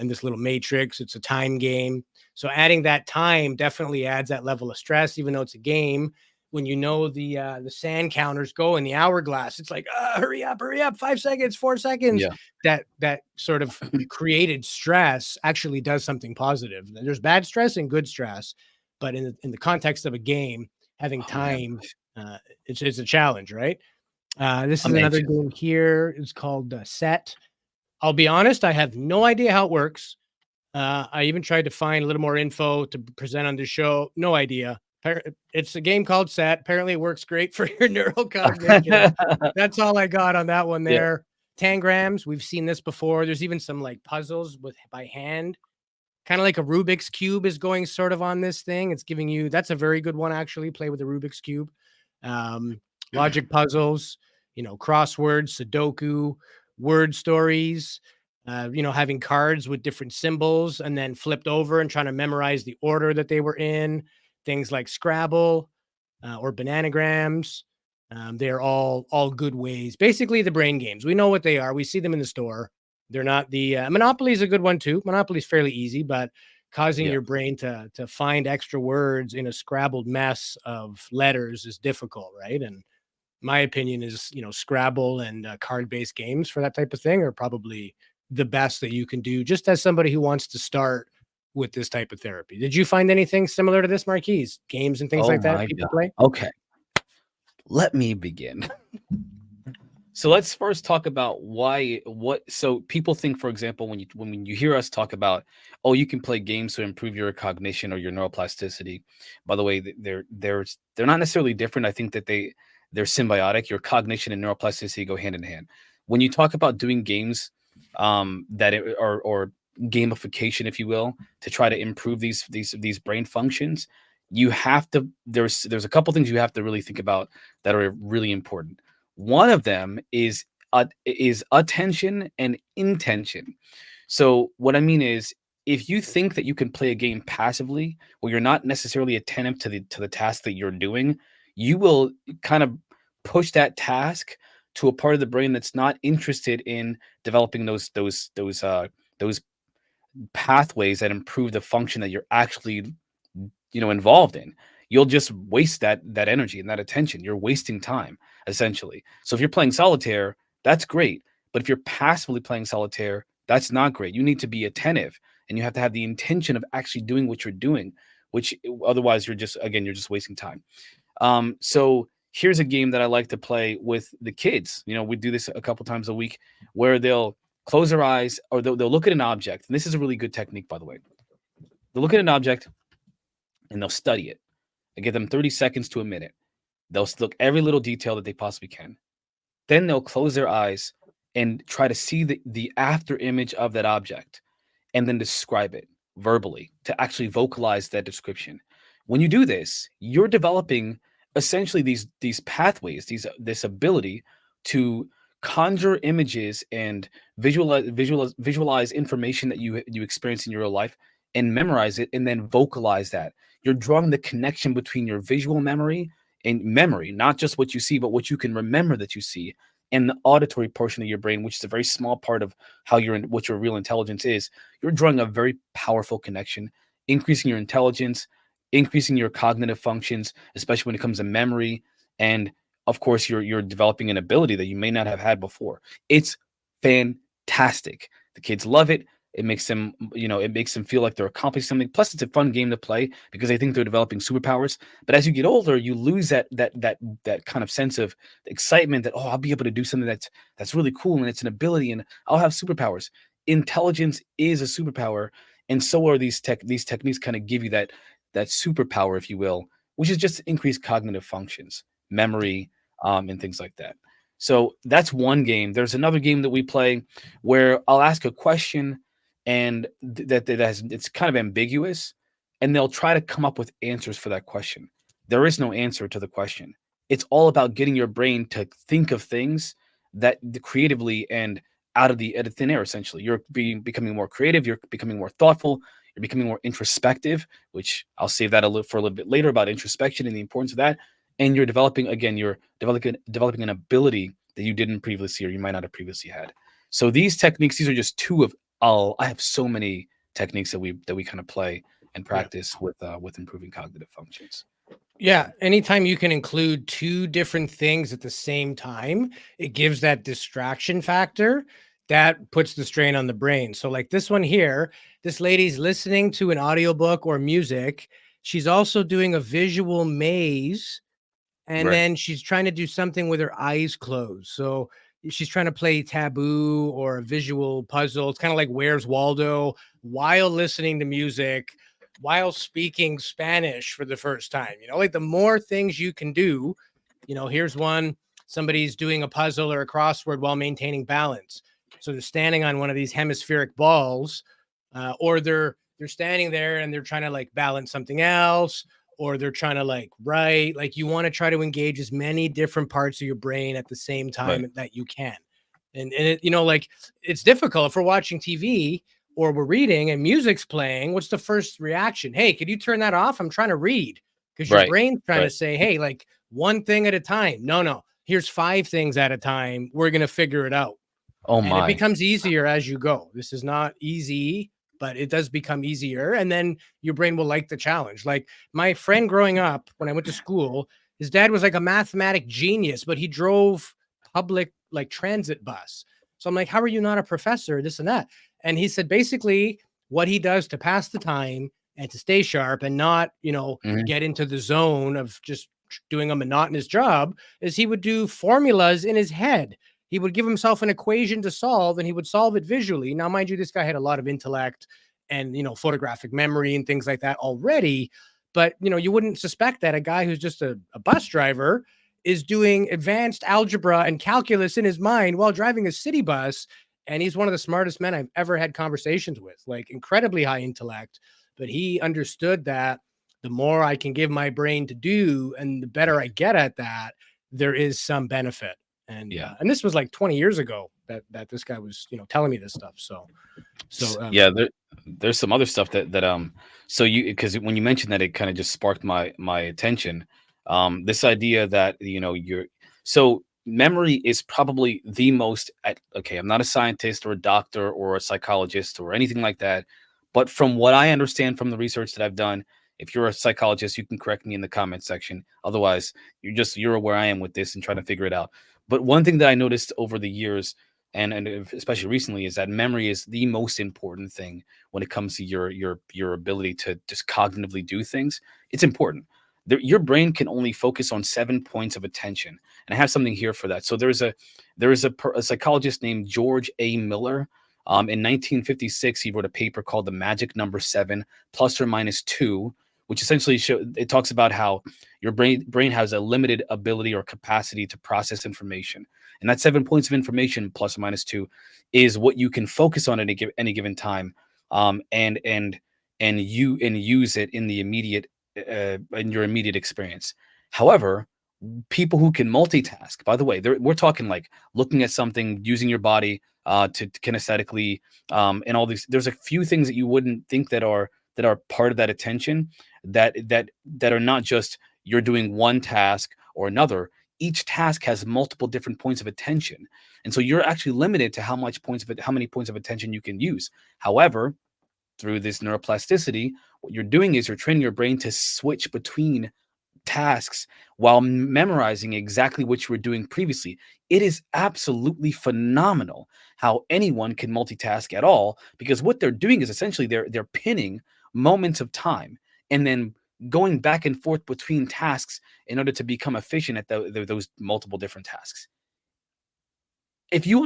In this little matrix, it's a time game. So adding that time definitely adds that level of stress, even though it's a game. When the sand counters go in the hourglass, it's like, hurry up, 5 seconds, 4 seconds. Yeah. That sort of created stress actually does something positive. There's bad stress and good stress, but in the context of a game, having Oh my time, gosh. it's a challenge, right? This is I'm another anxious. game here. It's called Set. I'll be honest, I have no idea how it works. I even tried to find a little more info to present on the show. No idea. It's a game called Set. Apparently, it works great for your neural cognition. That's all I got on that one Yeah. there. Tangrams, we've seen this before. There's even some like puzzles with by hand, kind of like a Rubik's cube is going sort of on this thing. It's giving you that's a very good one actually. Play with the Rubik's cube, um, logic puzzles, crosswords, Sudoku, word stories. Having cards with different symbols and then flipped over and trying to memorize the order that they were in. Things like Scrabble or bananagrams. They're all good ways. Basically, the brain games. We know what they are. We see them in the store. They're not the Monopoly is a good one too. Monopoly is fairly easy, but causing Yeah. your brain to find extra words in a scrabbled mess of letters is difficult, right? And my opinion is, Scrabble and card-based games for that type of thing are probably the best that you can do just as somebody who wants to start with this type of therapy. Did you find anything similar to this, Marquise? Games and things Oh like that my people God. play? Okay. Let me begin. So let's first talk about so people think, for example, when you hear us talk about, oh, you can play games to improve your cognition or your neuroplasticity. By the way, they're not necessarily different. I think that they're symbiotic. Your cognition and neuroplasticity go hand in hand. When you talk about doing games, or gamification, if you will, to try to improve these brain functions, you have to there's a couple things you have to really think about that are really important. One of them is attention and intention. So what I mean is, if you think that you can play a game passively, where you're not necessarily attentive to the task that you're doing, you will kind of push that task to a part of the brain that's not interested in developing those pathways that improve the function that you're actually involved in. You'll just waste that energy and that attention. You're wasting time, essentially. So if you're playing solitaire, that's great. But if you're passively playing solitaire, that's not great. You need to be attentive, and you have to have the intention of actually doing what you're doing, which otherwise you're just wasting time. So here's a game that I like to play with the kids. We do this a couple times a week, where they'll close their eyes, or they'll look at an object. And this is a really good technique, by the way. They'll look at an object and they'll study it. I give them 30 seconds to a minute. They'll look every little detail that they possibly can. Then they'll close their eyes and try to see the after image of that object, and then describe it verbally to actually vocalize that description. When you do this, you're developing essentially these pathways, this ability to conjure images and visualize information that you experience in your real life, and memorize it, and then vocalize that. You're drawing the connection between your visual memory and memory, not just what you see, but what you can remember that you see, and the auditory portion of your brain, which is a very small part of what your real intelligence is. You're drawing a very powerful connection, increasing your intelligence, increasing your cognitive functions, especially when it comes to memory. And of course, you're developing an ability that you may not have had before. It's fantastic. The kids love it. It makes them feel like they're accomplishing something. Plus, it's a fun game to play because they think they're developing superpowers. But as you get older, you lose that kind of sense of excitement that, oh, I'll be able to do something that's really cool, and it's an ability, and I'll have superpowers. Intelligence is a superpower, and so are these techniques. Kind of give you that superpower, if you will, which is just increased cognitive functions, memory, and things like that. So that's one game. There's another game that we play where I'll ask a question, and it's kind of ambiguous, and they'll try to come up with answers for that question. There is no answer to the question. It's all about getting your brain to think of things that creatively and out of the thin air. Essentially, you're becoming more creative. You're becoming more thoughtful. You're becoming more introspective, which I'll save that for a little bit later, about introspection and the importance of that. And you're developing an ability that you didn't previously see, or you might not have previously had. So these techniques, these are just two of I have so many techniques that we kind of play and practice with improving cognitive functions. Yeah, anytime you can include two different things at the same time, it gives that distraction factor that puts the strain on the brain. So like this one here, this lady's listening to an audiobook or music, She's also doing a visual maze, and Right. then she's trying to do something with her eyes closed. So she's trying to play taboo or a visual puzzle. It's kind of like Where's Waldo, while listening to music, while speaking Spanish for the first time. You know, like the more things you can do, you know, here's one, somebody's doing a puzzle or a crossword while maintaining balance. So they're standing on one of these hemispheric balls, or they're standing there and they're trying to like balance something else, or they're trying to like write. Like you want to try to engage as many different parts of your brain at the same Right. time that you can. And it, you know, like it's difficult if we're watching TV or we're reading and music's playing. What's the first reaction? Hey, could you turn that off? I'm trying to read. Because your Right. brain's trying to Right. say, hey, like one thing at a time. No, no, here's 5 things at a time. We're going to figure it out. Oh And it my. becomes easier as you go. This is not easy, but it does become easier. And then your brain will like the challenge. Like my friend growing up, when I went to school, his dad was like a mathematic genius, but he drove public like transit bus. So I'm like, how are you not a professor? This and that. And he said basically what he does to pass the time and to stay sharp and not, you know, Mhm. get into the zone of just doing a monotonous job is he would do formulas in his head. He would give himself an equation to solve and he would solve it visually. Now, mind you, this guy had a lot of intellect and, you know, photographic memory and things like that already. But, you know, you wouldn't suspect that a guy who's just a bus driver is doing advanced algebra and calculus in his mind while driving a city bus. And he's one of the smartest men I've ever had conversations with, like incredibly high intellect. But he understood that the more I can give my brain to do and the better I get at that, there is some benefit. Yeah. And this was like 20 years ago that this guy was, you know, telling me this stuff. Yeah, there's some other stuff so you, because when you mentioned that, it kind of just sparked my attention. This idea that, you know, so memory is probably the most okay, I'm not a scientist or a doctor or a psychologist or anything like that, but from what I understand from the research that I've done, if you're a psychologist, you can correct me in the comment section. Otherwise, you're where I am with this and trying to figure it out. But one thing that I noticed over the years, and especially recently, is that memory is the most important thing when it comes to your ability to just cognitively do things. It's important. Your brain can only focus on 7 points of attention, and I have something here for that. So a psychologist named George A. Miller. In 1956, he wrote a paper called "The Magic Number 7 Plus or Minus 2," which essentially it talks about how your brain has a limited ability or capacity to process information. And that 7 points of information plus or minus 2 is what you can focus on at any given time, and use it in the immediate in your immediate experience. However, people who can multitask, by the way, we're talking like looking at something, using your body to kinesthetically, and all these. There's a few things that you wouldn't think that are part of that attention, that are not just you're doing one task or another. Each task has multiple different points of attention, and so you're actually limited to how many points of attention you can use. However, through this neuroplasticity, what you're doing is you're training your brain to switch between tasks while memorizing exactly what you were doing previously. It is absolutely phenomenal how anyone can multitask at all, because what they're doing is essentially they're pinning moments of time and then going back and forth between tasks in order to become efficient at those multiple different tasks. If you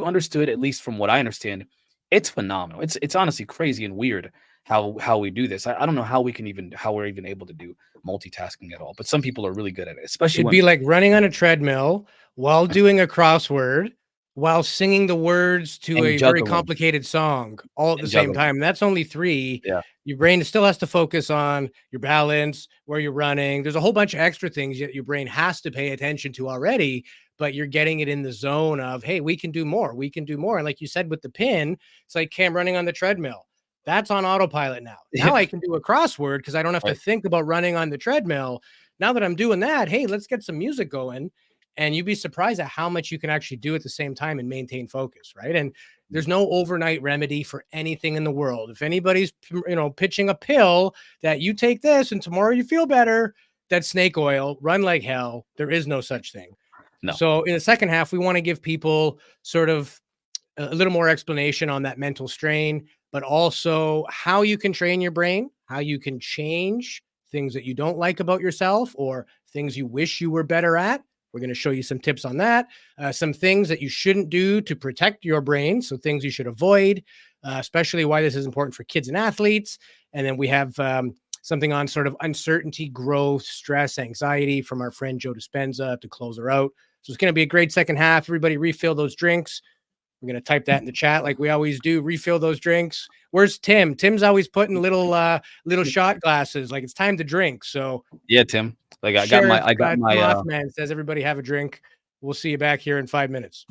understood, at least from what I understand, it's phenomenal. It's honestly crazy and weird how we do this. I don't know how we're even able to do multitasking at all. But some people are really good at it, especially It'd be women. like running on a treadmill while doing a crossword, while singing the words to And a very juggling complicated song all at the and same juggling. time. That's only 3. Yeah. Your brain still has to focus on your balance, where you're running. There's a whole bunch of extra things that your brain has to pay attention to already, but you're getting it in the zone of, hey, we can do more. We can do more. And like you said with the pin, it's like, okay, I'm running on the treadmill. That's on autopilot now. Now I can do a crossword because I don't have to Right. think about running on the treadmill. Now that I'm doing that, hey, let's get some music going. And you'd be surprised at how much you can actually do at the same time and maintain focus, right? And there's no overnight remedy for anything in the world. If anybody's, you know, pitching a pill that you take this and tomorrow you feel better, that's snake oil. Run like hell. There is no such thing. No. So in the second half, we want to give people sort of a little more explanation on that mental strain, but also how you can train your brain, how you can change things that you don't like about yourself or things you wish you were better at. We're going to show you some tips on that. Some things that you shouldn't do to protect your brain. So things you should avoid, especially why this is important for kids and athletes. And then we have something on sort of uncertainty, growth, stress, anxiety from our friend Joe Dispenza to close her out. So it's going to be a great second half. Everybody refill those drinks. We're going to type that in the chat like we always do. Refill those drinks. Where's Tim? Tim's always putting little shot glasses. Like it's time to drink. So yeah, Tim. Like I got my Mothman says everybody have a drink. We'll see you back here in 5 minutes.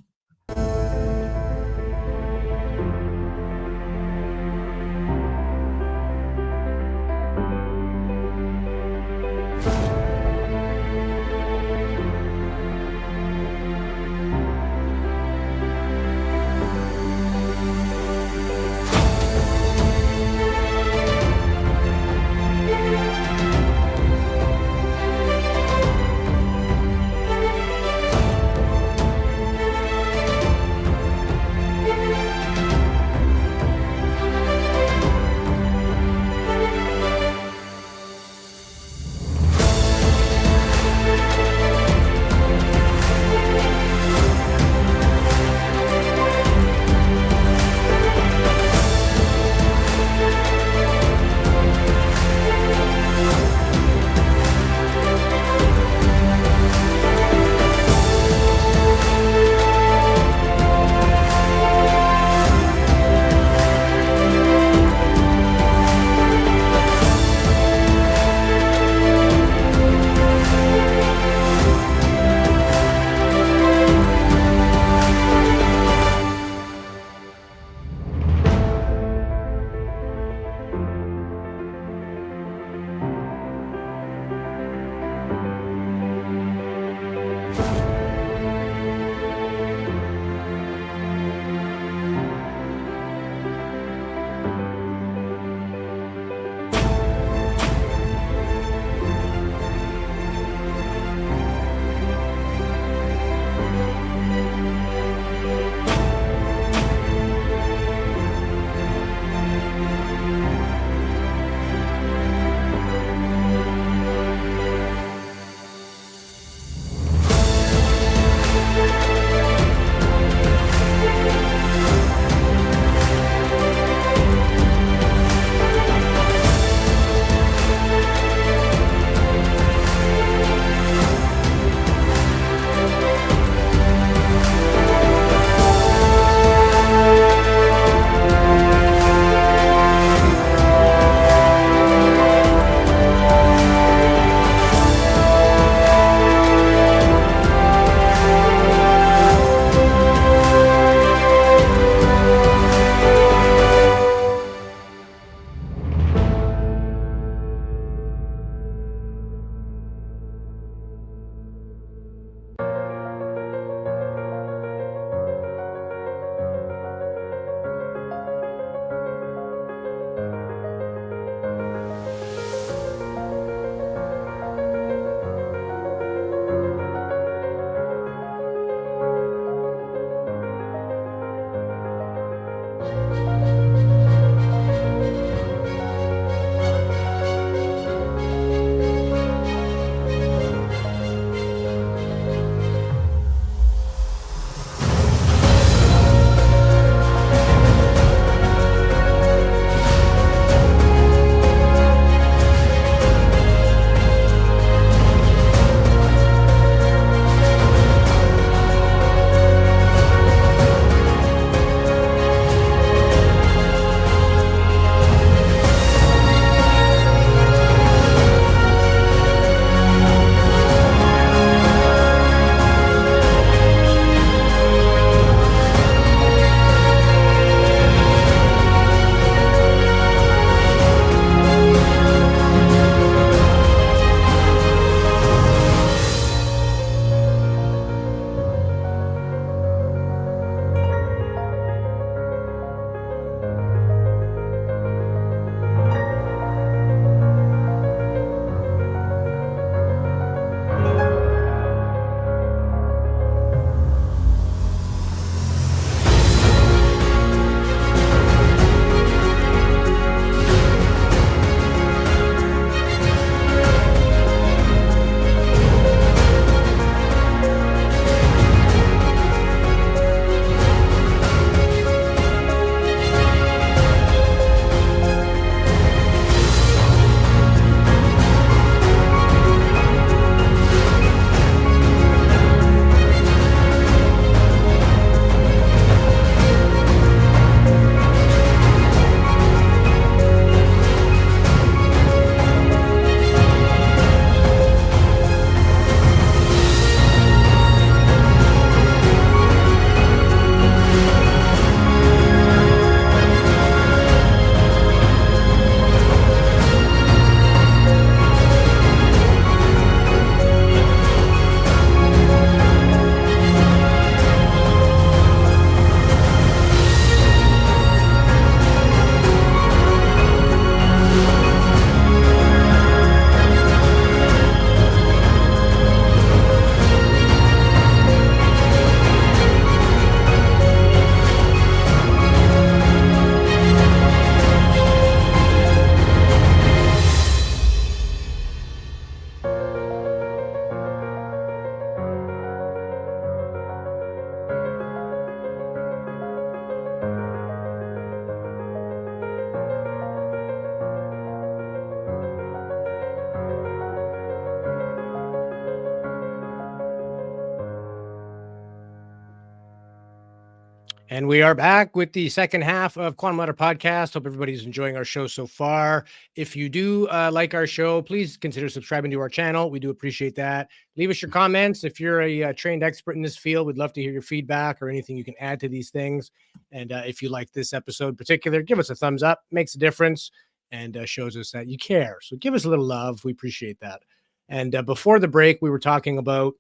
And we are back with the second half of Quantum Ladder Podcast. Hope everybody's enjoying our show so far. If you do like our show, please consider subscribing to our channel. We do appreciate that. Leave us your comments. If you're a trained expert in this field, we'd love to hear your feedback or anything you can add to these things. And if you like this episode in particular, give us a thumbs up. Makes a difference and shows us that you care. So give us a little love. We appreciate that. And before the break, we were talking about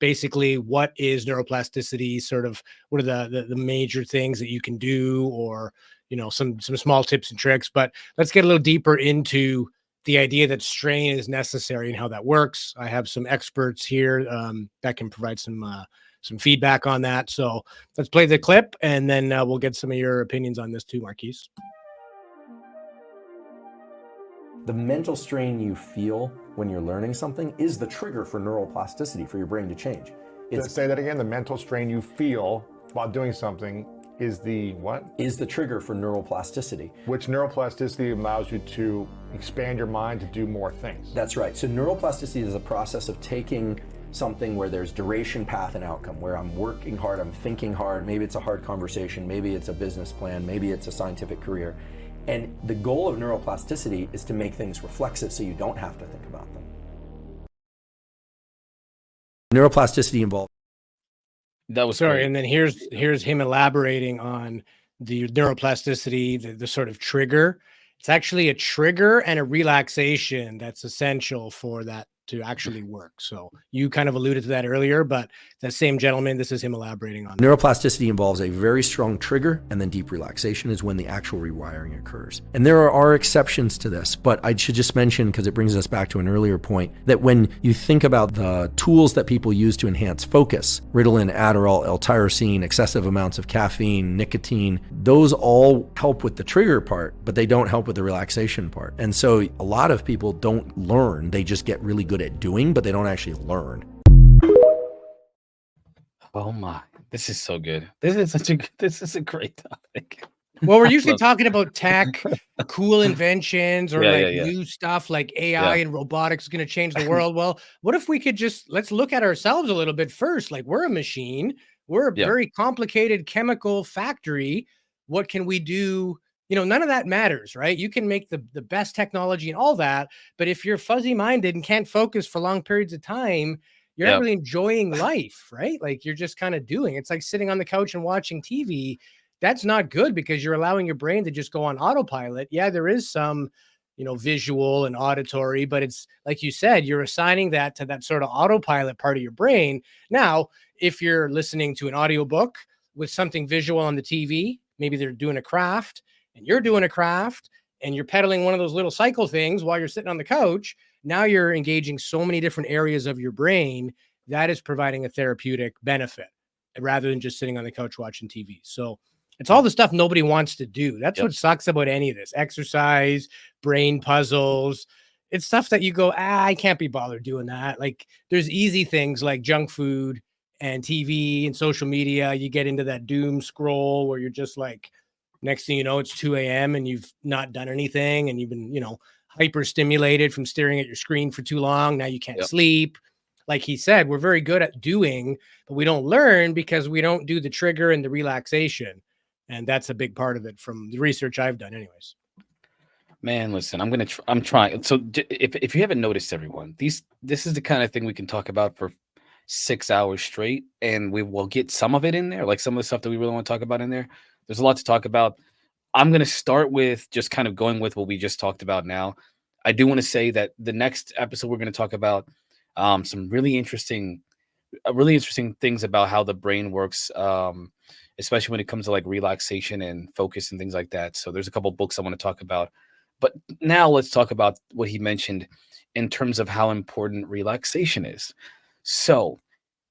basically what is neuroplasticity, sort of what are the major things that you can do, or some small tips and tricks. But let's get a little deeper into the idea that strain is necessary and how that works. I have some experts here that can provide some feedback on that. So let's play the clip, and then we'll get some of your opinions on this too, Marquise. The mental strain you feel when you're learning something is the trigger for neuroplasticity, for your brain to change. Say that again. The mental strain you feel while doing something is the what? Is the trigger for neuroplasticity. Which neuroplasticity allows you to expand your mind to do more things. That's right. So neuroplasticity is a process of taking something where there's duration, path, and outcome, where I'm working hard, I'm thinking hard, maybe it's a hard conversation, maybe it's a business plan, maybe it's a scientific career. And the goal of neuroplasticity is to make things reflexive so you don't have to think about them. Neuroplasticity involves. That was sorry, great. And then here's him elaborating on the neuroplasticity, the sort of trigger. It's actually a trigger and a relaxation that's essential for that to actually work. So you kind of alluded to that earlier, but that same gentleman, this is him elaborating on that. Neuroplasticity involves a very strong trigger, and then deep relaxation is when the actual rewiring occurs. And there are exceptions to this, but I should just mention, because it brings us back to an earlier point, that when you think about the tools that people use to enhance focus, Ritalin, Adderall, L-tyrosine, excessive amounts of caffeine, nicotine, those all help with the trigger part, but they don't help with the relaxation part. And so a lot of people don't learn, they just get really good at doing, but they don't actually learn. Oh my, this is so good. This is a great topic. Well, we're usually talking about tech, cool inventions, or new stuff like AI and robotics is going to change the world. Well, what if we could let's look at ourselves a little bit first. Like, we're a machine, we're a very complicated chemical factory. What can we do? None of that matters, right? You can make the best technology and all that, but if you're fuzzy minded and can't focus for long periods of time, you're not really enjoying life, right? Like, you're just kind of doing, it's like sitting on the couch and watching TV. That's not good, because you're allowing your brain to just go on autopilot. Yeah, there is some, visual and auditory, but it's like you said, you're assigning that to that sort of autopilot part of your brain. Now, if you're listening to an audiobook with something visual on the TV, maybe they're doing a craft, and you're doing a craft, and you're pedaling one of those little cycle things while you're sitting on the couch, now you're engaging so many different areas of your brain that is providing a therapeutic benefit rather than just sitting on the couch watching TV. So it's all the stuff nobody wants to do. That's what sucks about any of this. Exercise, brain puzzles. It's stuff that you go, I can't be bothered doing that. Like, there's easy things like junk food and TV and social media. You get into that doom scroll where you're just like, next thing you know, it's 2 a.m. and you've not done anything, and you've been, hyper stimulated from staring at your screen for too long. Now you can't sleep. Like he said, we're very good at doing, but we don't learn because we don't do the trigger and the relaxation. And that's a big part of it from the research I've done anyways. Man, listen, I'm trying. So if you haven't noticed, everyone, this is the kind of thing we can talk about for 6 hours straight, and we will get some of it in there, like some of the stuff that we really want to talk about in there. There's a lot to talk about. I'm going to start with just kind of going with what we just talked about now. I do want to say that the next episode, we're going to talk about some really interesting things about how the brain works, especially when it comes to like relaxation and focus and things like that. So there's a couple books I want to talk about. But now let's talk about what he mentioned in terms of how important relaxation is. So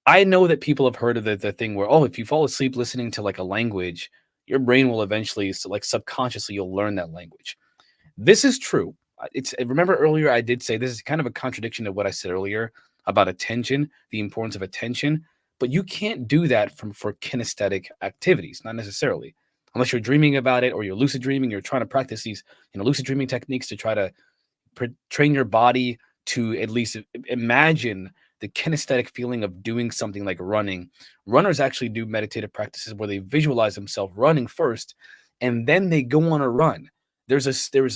I know that people have heard of the thing where, if you fall asleep listening to like a language, your brain will eventually, like subconsciously, you'll learn that language. This is true. Remember earlier I did say this is kind of a contradiction to what I said earlier about attention, the importance of attention, but you can't do that for kinesthetic activities, not necessarily. Unless you're dreaming about it or you're lucid dreaming, you're trying to practice these lucid dreaming techniques to try to train your body to at least imagine the kinesthetic feeling of doing something like running. Runners actually do meditative practices where they visualize themselves running first, and then they go on a run. There's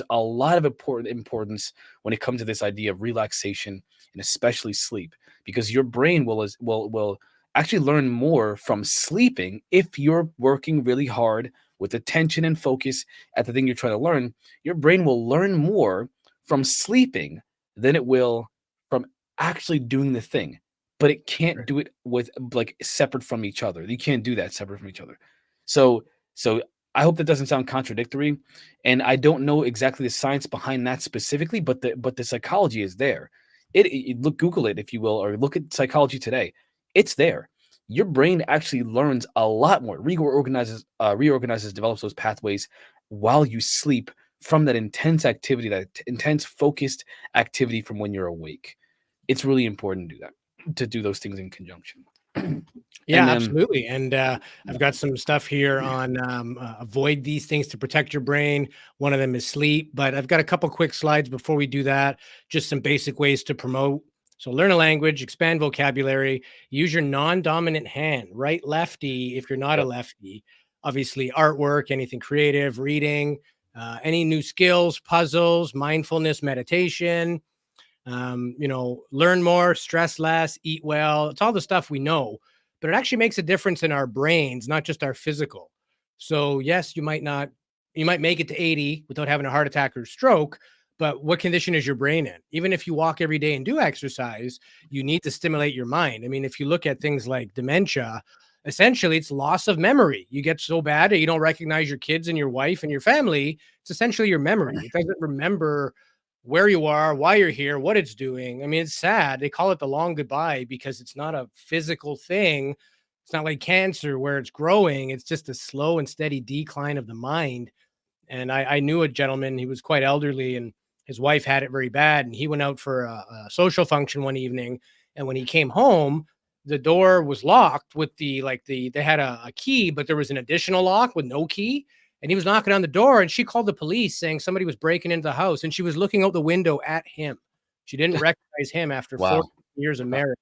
a lot of importance when it comes to this idea of relaxation and especially sleep, because your brain will actually learn more from sleeping if you're working really hard with attention and focus at the thing you're trying to learn. Your brain will learn more from sleeping than it will from actually doing the thing, but it can't do it with like separate from each other. You can't do that separate from each other. So I hope that doesn't sound contradictory, and I don't know exactly the science behind that specifically, but the psychology is there. Look, Google it if you will, or look at psychology today. It's there. Your brain actually learns a lot more, reorganizes, develops those pathways while you sleep from that intense activity, that intense focused activity from when you're awake. It's really important to do those things in conjunction. Yeah, absolutely. And I've got some stuff here on avoid these things to protect your brain. One of them is sleep, but I've got a couple quick slides before we do that. Just some basic ways to promote. So learn a language, expand vocabulary, use your non-dominant hand, right lefty if you're not a lefty. Obviously, artwork, anything creative, reading, any new skills, puzzles, mindfulness, meditation. Learn more, stress less, eat well. It's all the stuff we know, but it actually makes a difference in our brains, not just our physical. So yes, you might make it to 80 without having a heart attack or stroke, but what condition is your brain in? Even if you walk every day and do exercise, you need to stimulate your mind. I mean, if you look at things like dementia, essentially it's loss of memory. You get so bad that you don't recognize your kids and your wife and your family. It's essentially your memory. It doesn't remember where you are, why you're here, what it's doing. I mean, it's sad. They call it the long goodbye because it's not a physical thing. It's not like cancer where it's growing. It's just a slow and steady decline of the mind. And I knew a gentleman, he was quite elderly and his wife had it very bad. And he went out for a social function one evening. And when he came home, the door was locked with they had a key, but there was an additional lock with no key. And he was knocking on the door and she called the police saying somebody was breaking into the house and she was looking out the window at him. She didn't recognize him after 40 years of marriage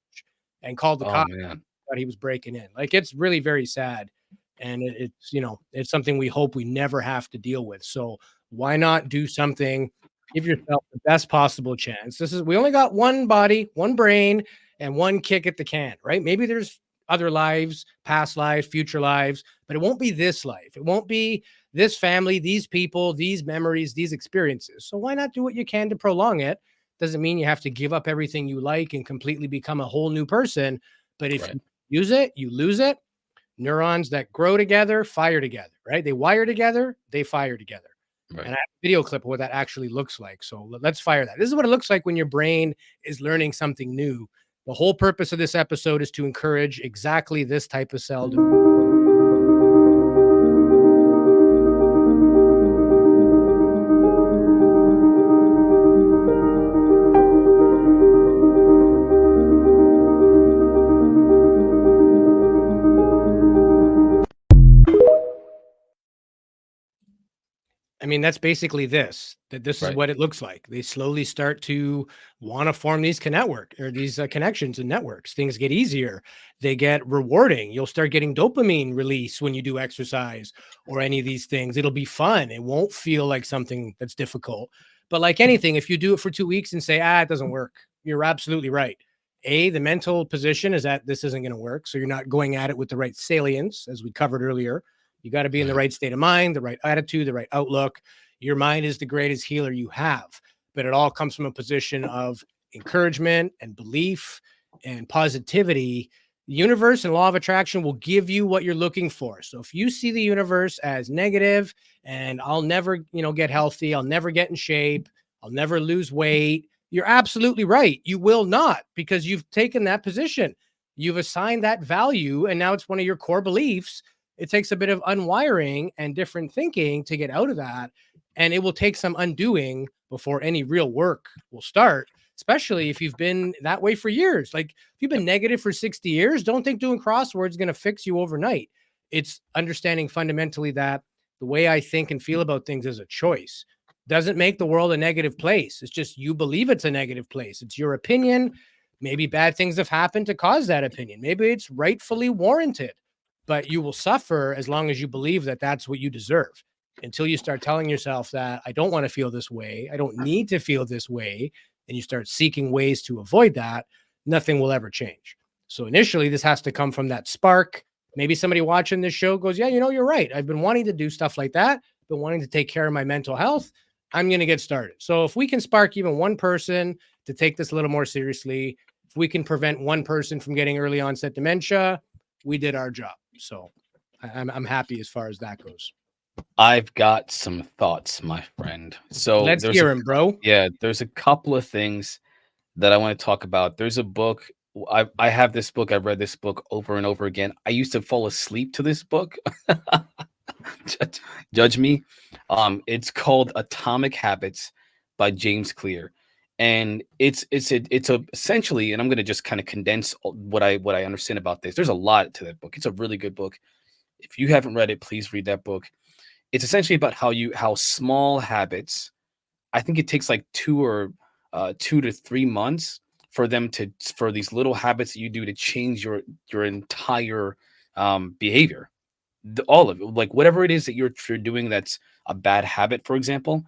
and called the cops. Thought he was breaking in. Like, it's really very sad. And it's something we hope we never have to deal with. So why not do something, give yourself the best possible chance. We only got one body, one brain, and one kick at the can, right? Maybe there's other lives, past lives, future lives, but it won't be this life. It won't be this family, these people, these memories, these experiences. So why not do what you can to prolong it? Doesn't mean you have to give up everything you like and completely become a whole new person. But if you use it, you lose it. Neurons that grow together, fire together, right? They wire together, they fire together. Right. And I have a video clip of what that actually looks like. So let's fire that. This is what it looks like when your brain is learning something new. The whole purpose of this episode is to encourage exactly this type of cell development. I mean, that's basically this is what it looks like. They slowly start to want to form these connections and networks. Things get easier. They get rewarding. You'll start getting dopamine release when you do exercise or any of these things. It'll be fun. It won't feel like something that's difficult. But like anything, if you do it for 2 weeks and say, it doesn't work, you're absolutely right. The mental position is that this isn't going to work. So you're not going at it with the right salience, as we covered earlier. You got to be in the right state of mind, the right attitude, the right outlook. Your mind is the greatest healer you have, but it all comes from a position of encouragement and belief and positivity. The universe and law of attraction will give you what you're looking for. So if you see the universe as negative and I'll never, get healthy, I'll never get in shape, I'll never lose weight, you're absolutely right. You will not, because you've taken that position. You've assigned that value, and now it's one of your core beliefs. It takes a bit of unwiring and different thinking to get out of that. And it will take some undoing before any real work will start, especially if you've been that way for years. Like, if you've been negative for 60 years, don't think doing crosswords is going to fix you overnight. It's understanding fundamentally that the way I think and feel about things is a choice. Doesn't make the world a negative place. It's just you believe it's a negative place. It's your opinion. Maybe bad things have happened to cause that opinion. Maybe it's rightfully warranted, but you will suffer as long as you believe that that's what you deserve. Until you start telling yourself that I don't want to feel this way, I don't need to feel this way, and you start seeking ways to avoid that, nothing will ever change. So initially, this has to come from that spark. Maybe somebody watching this show goes, yeah, you're right. I've been wanting to do stuff like that, been wanting to take care of my mental health. I'm going to get started. So if we can spark even one person to take this a little more seriously, if we can prevent one person from getting early onset dementia, we did our job. So I'm happy as far as that goes. I've got some thoughts, my friend. So let's hear him, bro. Yeah, there's a couple of things that I want to talk about. There's a book. I have this book. I've read this book over and over again. I used to fall asleep to this book. Judge me. It's called Atomic Habits by James Clear. And it's essentially, and I'm going to just kind of condense what I understand about this. There's a lot to that book. It's a really good book. If you haven't read it, please read that book. It's essentially about how small habits. I think it takes like 2 to 3 months for these little habits that you do to change your entire behavior. All of it, like whatever it is that you're doing that's a bad habit, for example.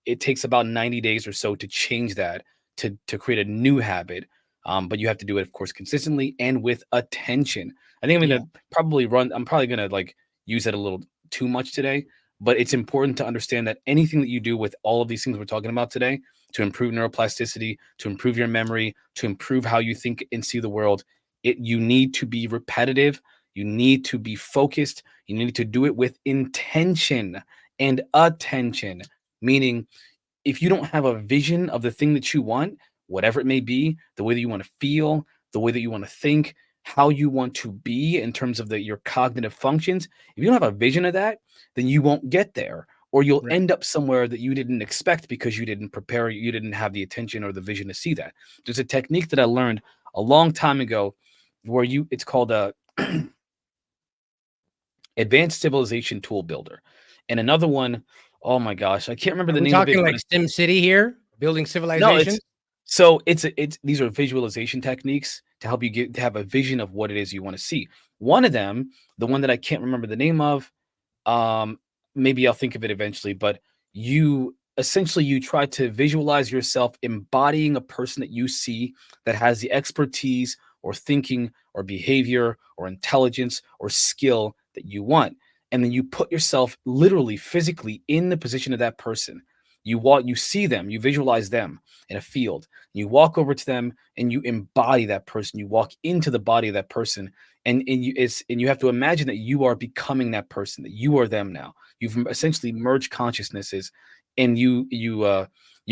It takes about 90 days or so to change that to create a new habit. But you have to do it, of course, consistently and with attention. I think I'm gonna I'm probably gonna like use that a little too much today, but it's important to understand that anything that you do with all of these things we're talking about today to improve neuroplasticity, to improve your memory, to improve how you think and see the world, you need to be repetitive. You need to be focused. You need to do it with intention and attention, meaning if you don't have a vision of the thing that you want, whatever it may be, the way that you want to feel, the way that you want to think, how you want to be in terms of your cognitive functions, if you don't have a vision of that, then you won't get there, or you'll end up somewhere that you didn't expect because you didn't prepare, you didn't have the attention or the vision to see that. There's a technique that I learned a long time ago where it's called a Advanced Civilization Tool Builder. And another one, oh my gosh, I can't remember the name of it. Talking like Sim City here, building civilization. No, these are visualization techniques to help you to have a vision of what it is you want to see. One of them, the one that I can't remember the name of, maybe I'll think of it eventually, but you try to visualize yourself embodying a person that you see that has the expertise or thinking or behavior or intelligence or skill that you want. And then you put yourself literally physically in the position of that person. You see them, you visualize them in a field. You walk over to them and you embody that person. You walk into the body of that person, and you have to imagine that you are becoming that person, that you are them now. You've essentially merged consciousnesses, and you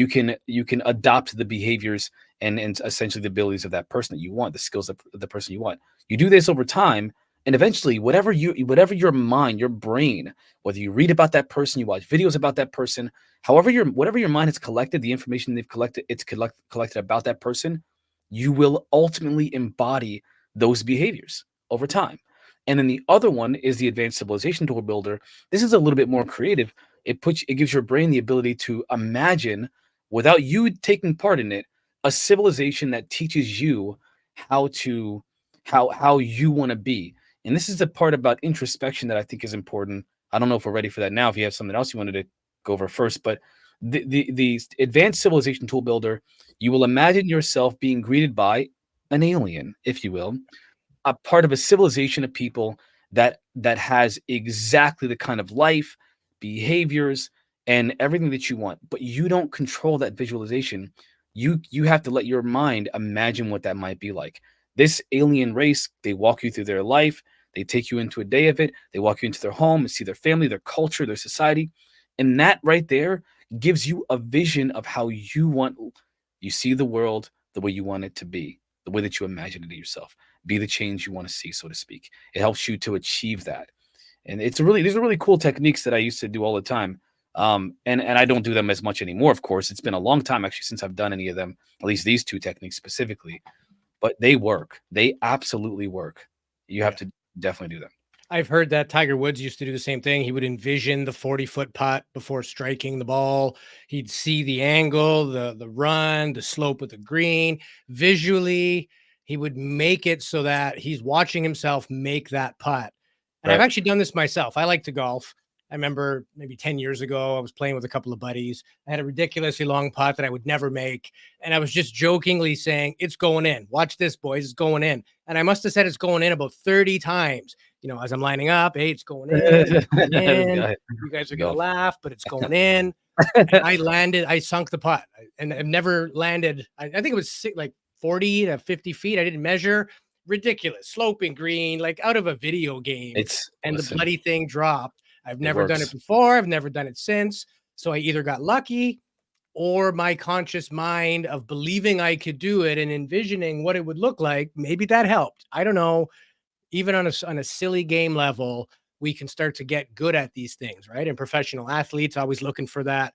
can adopt the behaviors and essentially the abilities of that person that you want, the skills of the person you want. You do this over time. And eventually, whatever your mind, your brain, whether you read about that person, you watch videos about that person, whatever your mind has collected, the information they've collected, collected about that person, you will ultimately embody those behaviors over time. And then the other one is the Advanced Civilization Tool Builder. This is a little bit more creative. It gives your brain the ability to imagine, without you taking part in it, a civilization that teaches you how you want to be. And this is the part about introspection that I think is important. I don't know if we're ready for that now. If you have something else you wanted to go over first, but the Advanced Civilization Tool Builder, you will imagine yourself being greeted by an alien, if you will, a part of a civilization of people that has exactly the kind of life, behaviors, and everything that you want. But you don't control that visualization. You have to let your mind imagine what that might be like. This alien race, they walk you through their life. They take you into a day of it. They walk you into their home and see their family, their culture, their society. And that right there gives you a vision of how you see the world the way you want it to be, the way that you imagine it yourself. Be the change you want to see, so to speak. It helps you to achieve that. And these are really cool techniques that I used to do all the time. And I don't do them as much anymore, of course. It's been a long time actually since I've done any of them, at least these two techniques specifically. But they work. They absolutely work. You have to definitely do them. I've heard that Tiger Woods used to do the same thing. He would envision the 40-foot putt before striking the ball. He'd see the angle, the run, the slope of the green. Visually, he would make it so that he's watching himself make that putt. And I've Right. actually done this myself. I like to golf. I remember maybe 10 years ago, I was playing with a couple of buddies. I had a ridiculously long putt that I would never make. And I was just jokingly saying, it's going in. Watch this, boys. It's going in. And I must have said it's going in about 30 times. You know, as I'm lining up, hey, it's going in. It's going in. You guys are going to laugh, but it's going in. And I landed, I sunk the putt. And I've never landed, I think it was like 40 to 50 feet. I didn't measure. Ridiculous. Sloping green, like out of a video game. The bloody thing dropped. I've never done it before. I've never done it since. So I either got lucky or my conscious mind of believing I could do it and envisioning what it would look like. Maybe that helped. I don't know. Even on a silly game level, we can start to get good at these things, right? And professional athletes always looking for that.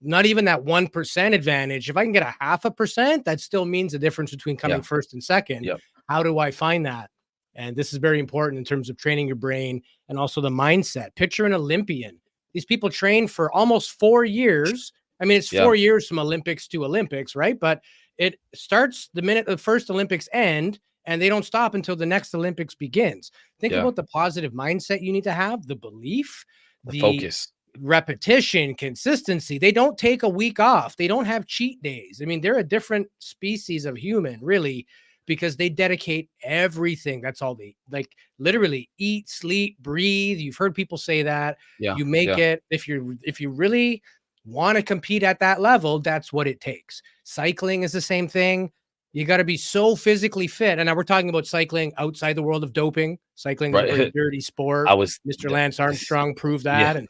Not even that 1% advantage. If I can get a 0.5%, that still means the difference between coming first and second. Yep. How do I find that? And this is very important in terms of training your brain and also the mindset. Picture an Olympian. These people train for almost 4 years. I mean, it's 4 years from Olympics to Olympics, right? But it starts the minute the first Olympics end, and they don't stop until the next Olympics begins. Think about the positive mindset you need to have, the belief, the focus, repetition, consistency. They don't take a week off. They don't have cheat days. I mean, they're a different species of human, really, because they dedicate everything. That's all they like, literally eat, sleep, breathe. You've heard people say that. You make it. If you really want to compete at that level, that's what it takes. Cycling is the same thing. You got to be so physically fit. And now we're talking about cycling outside the world of doping. Cycling is a very dirty sport. Mr. Lance Armstrong proved that. And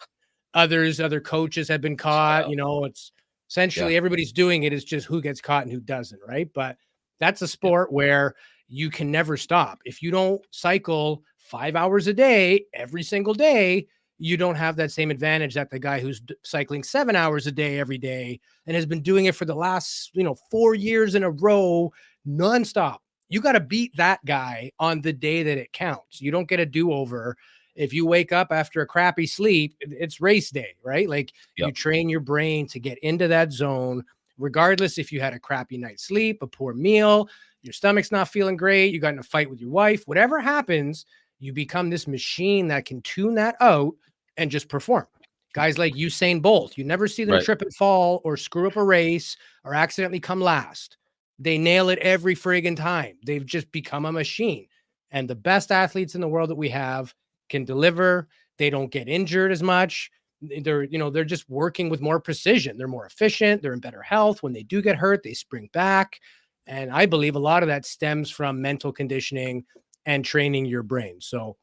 other coaches have been caught. You know, it's essentially everybody's doing it. It's just who gets caught and who doesn't, right? But that's a sport where you can never stop. If you don't cycle 5 hours a day, every single day, you don't have that same advantage that the guy who's cycling 7 hours a day every day and has been doing it for the last, 4 years in a row, nonstop. You got to beat that guy on the day that it counts. You don't get a do-over. If you wake up after a crappy sleep, it's race day, right? Like you train your brain to get into that zone, regardless if you had a crappy night's sleep, a poor meal, your stomach's not feeling great, you got in a fight with your wife, whatever happens, you become this machine that can tune that out and just perform. Guys like Usain Bolt, you never see them trip and fall or screw up a race or accidentally come last. They nail it every friggin' time. They've just become a machine. And the best athletes in the world that we have can deliver. They don't get injured as much. They're just working with more precision. They're more efficient. They're in better health. When they do get hurt, they spring back. And I believe a lot of that stems from mental conditioning and training your brain. So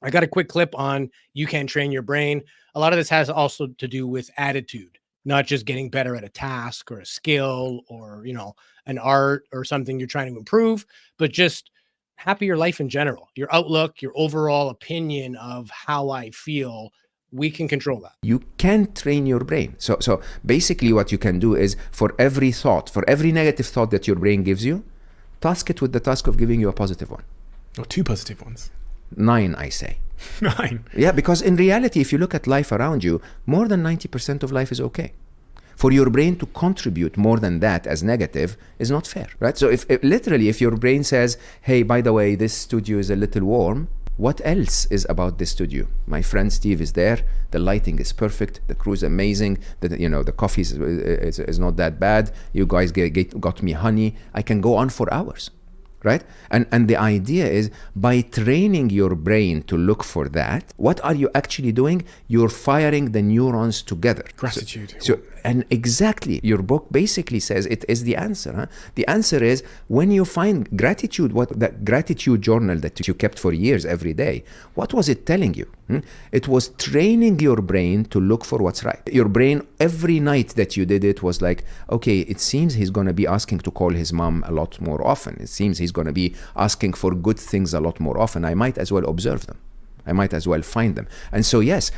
I got a quick clip on you can train your brain. A lot of this has also to do with attitude, not just getting better at a task or a skill or, an art or something you're trying to improve, but just happier life in general, your outlook, your overall opinion of how I feel. We can control that. You can train your brain. So basically what you can do is for every negative thought that your brain gives you, task it with the task of giving you a positive one. Or 2 positive ones. 9, I say. 9? Yeah, because in reality, if you look at life around you, more than 90% of life is okay. For your brain to contribute more than that as negative is not fair, right? So if your brain says, hey, by the way, this studio is a little warm, what else is about this studio? My friend Steve is there. The lighting is perfect. The crew is amazing. The coffee is not that bad. You guys got me honey. I can go on for hours, right? And the idea is by training your brain to look for that, what are you actually doing? You're firing the neurons together. Gratitude. And exactly, your book basically says it is the answer. Huh? The answer is when you find gratitude, that gratitude journal that you kept for years every day, what was it telling you? It was training your brain to look for what's right. Your brain, every night that you did it, was like, okay, it seems he's going to be asking to call his mom a lot more often. It seems he's going to be asking for good things a lot more often. I might as well observe them. I might as well find them. And so, yes,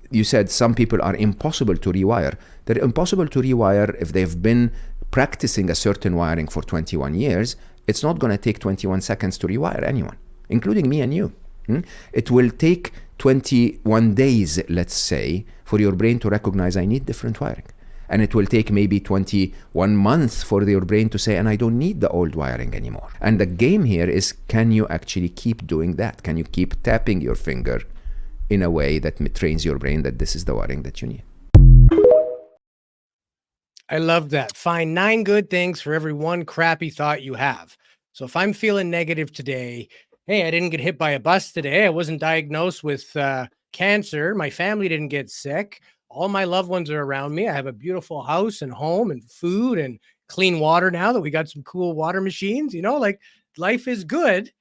you said some people are impossible to rewire. They're impossible to rewire if they've been practicing a certain wiring for 21 years. It's not going to take 21 seconds to rewire anyone, including me and you. It will take 21 days, let's say, for your brain to recognize I need different wiring. And it will take maybe 21 months for your brain to say, and I don't need the old wiring anymore. And the game here is, can you actually keep doing that? Can you keep tapping your finger in a way that trains your brain that this is the wiring that you need? I love that. Find 9 good things for every 1 crappy thought you have. So if I'm feeling negative today, hey, I didn't get hit by a bus today. I wasn't diagnosed with cancer. My family didn't get sick. All my loved ones are around me. I have a beautiful house and home and food and clean water now that we got some cool water machines, like life is good.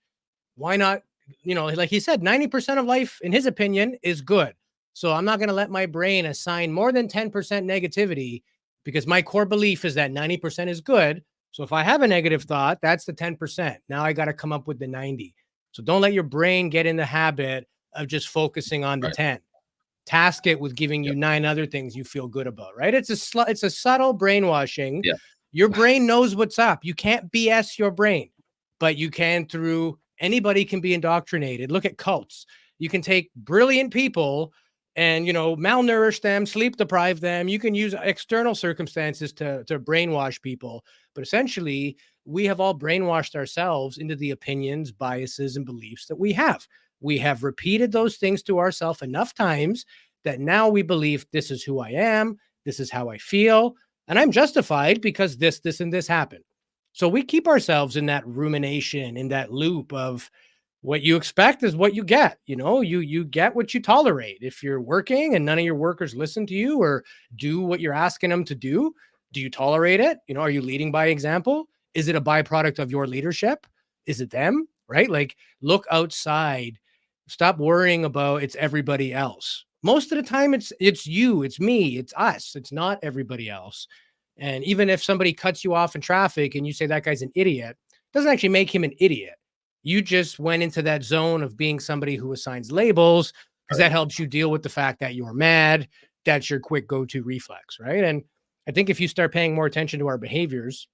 Why not? Like he said, 90% of life, in his opinion, is good. So I'm not going to let my brain assign more than 10% negativity, because my core belief is that 90% is good. So if I have a negative thought, that's the 10%. Now I got to come up with the 90. So don't let your brain get in the habit of just focusing on the 10. Task it with giving you 9 other things you feel good about, right? It's a subtle brainwashing. Your brain knows what's up. You can't BS your brain, but you can anybody can be indoctrinated. Look at cults. You can take brilliant people and, malnourish them, sleep deprive them. You can use external circumstances to brainwash people. But essentially, we have all brainwashed ourselves into the opinions, biases, and beliefs that we have. We have repeated those things to ourselves enough times that now we believe this is who I am, this is how I feel, and I'm justified because this, and this happened. So we keep ourselves in that rumination, in that loop of what you expect is what you get. You get what you tolerate. If you're working and none of your workers listen to you or do what you're asking them to do you tolerate it? Are you leading by example? Is it a byproduct of your leadership? Is it them? Right? Like, look outside. Stop worrying about it's everybody else. Most of the time, it's you, it's me, it's us. It's not everybody else. And even if somebody cuts you off in traffic and you say that guy's an idiot, it doesn't actually make him an idiot. You just went into that zone of being somebody who assigns labels, because that helps you deal with the fact that you're mad. That's your quick go-to reflex, right? And I think if you start paying more attention to our behaviors,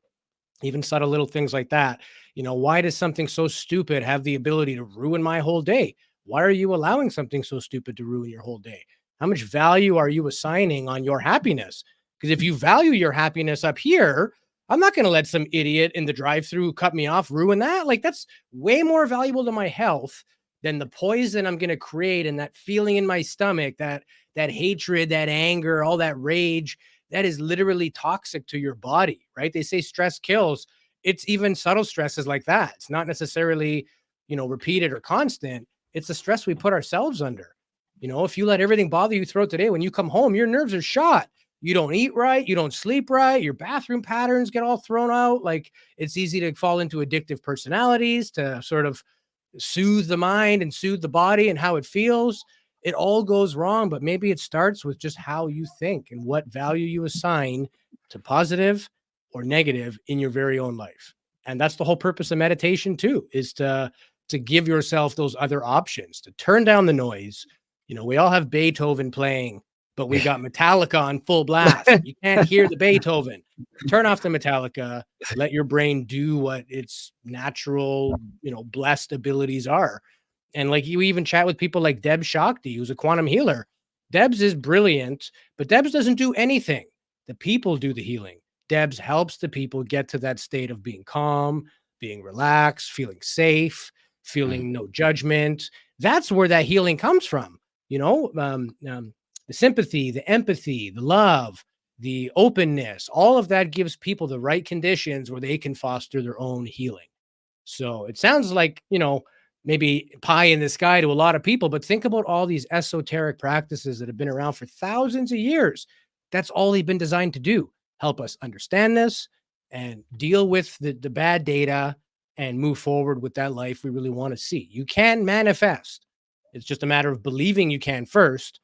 even subtle little things like that, why does something so stupid have the ability to ruin my whole day? Why are you allowing something so stupid to ruin your whole day? How much value are you assigning on your happiness? Because if you value your happiness up here, I'm not going to let some idiot in the drive-through cut me off, ruin that. Like, that's way more valuable to my health than the poison I'm going to create, and that feeling in my stomach, that hatred, that anger, all that rage. That is literally toxic to your body, right? They say stress kills. It's even subtle stresses like that. It's not necessarily, repeated or constant. It's the stress we put ourselves under. If you let everything bother you throughout the day, when you come home, your nerves are shot. You don't eat right. You don't sleep right. Your bathroom patterns get all thrown out. Like, it's easy to fall into addictive personalities to sort of soothe the mind and soothe the body and how it feels. It all goes wrong, but maybe it starts with just how you think and what value you assign to positive or negative in your very own life. And that's the whole purpose of meditation too, is to give yourself those other options, to turn down the noise. We all have Beethoven playing, but we got Metallica on full blast. You can't hear the Beethoven. Turn off the Metallica, let your brain do what its natural, blessed abilities are. And like, you even chat with people like Deb Shakti, who's a quantum healer. Debs is brilliant, but Debs doesn't do anything. The people do the healing. Debs helps the people get to that state of being calm, being relaxed, feeling safe, feeling no judgment. That's where that healing comes from. The sympathy, the empathy, the love, the openness, all of that gives people the right conditions where they can foster their own healing. So it sounds like, maybe pie in the sky to a lot of people, but think about all these esoteric practices that have been around for thousands of years. That's all they've been designed to do. Help us understand this and deal with the bad data and move forward with that life we really want to see. You can manifest. It's just a matter of believing you can first,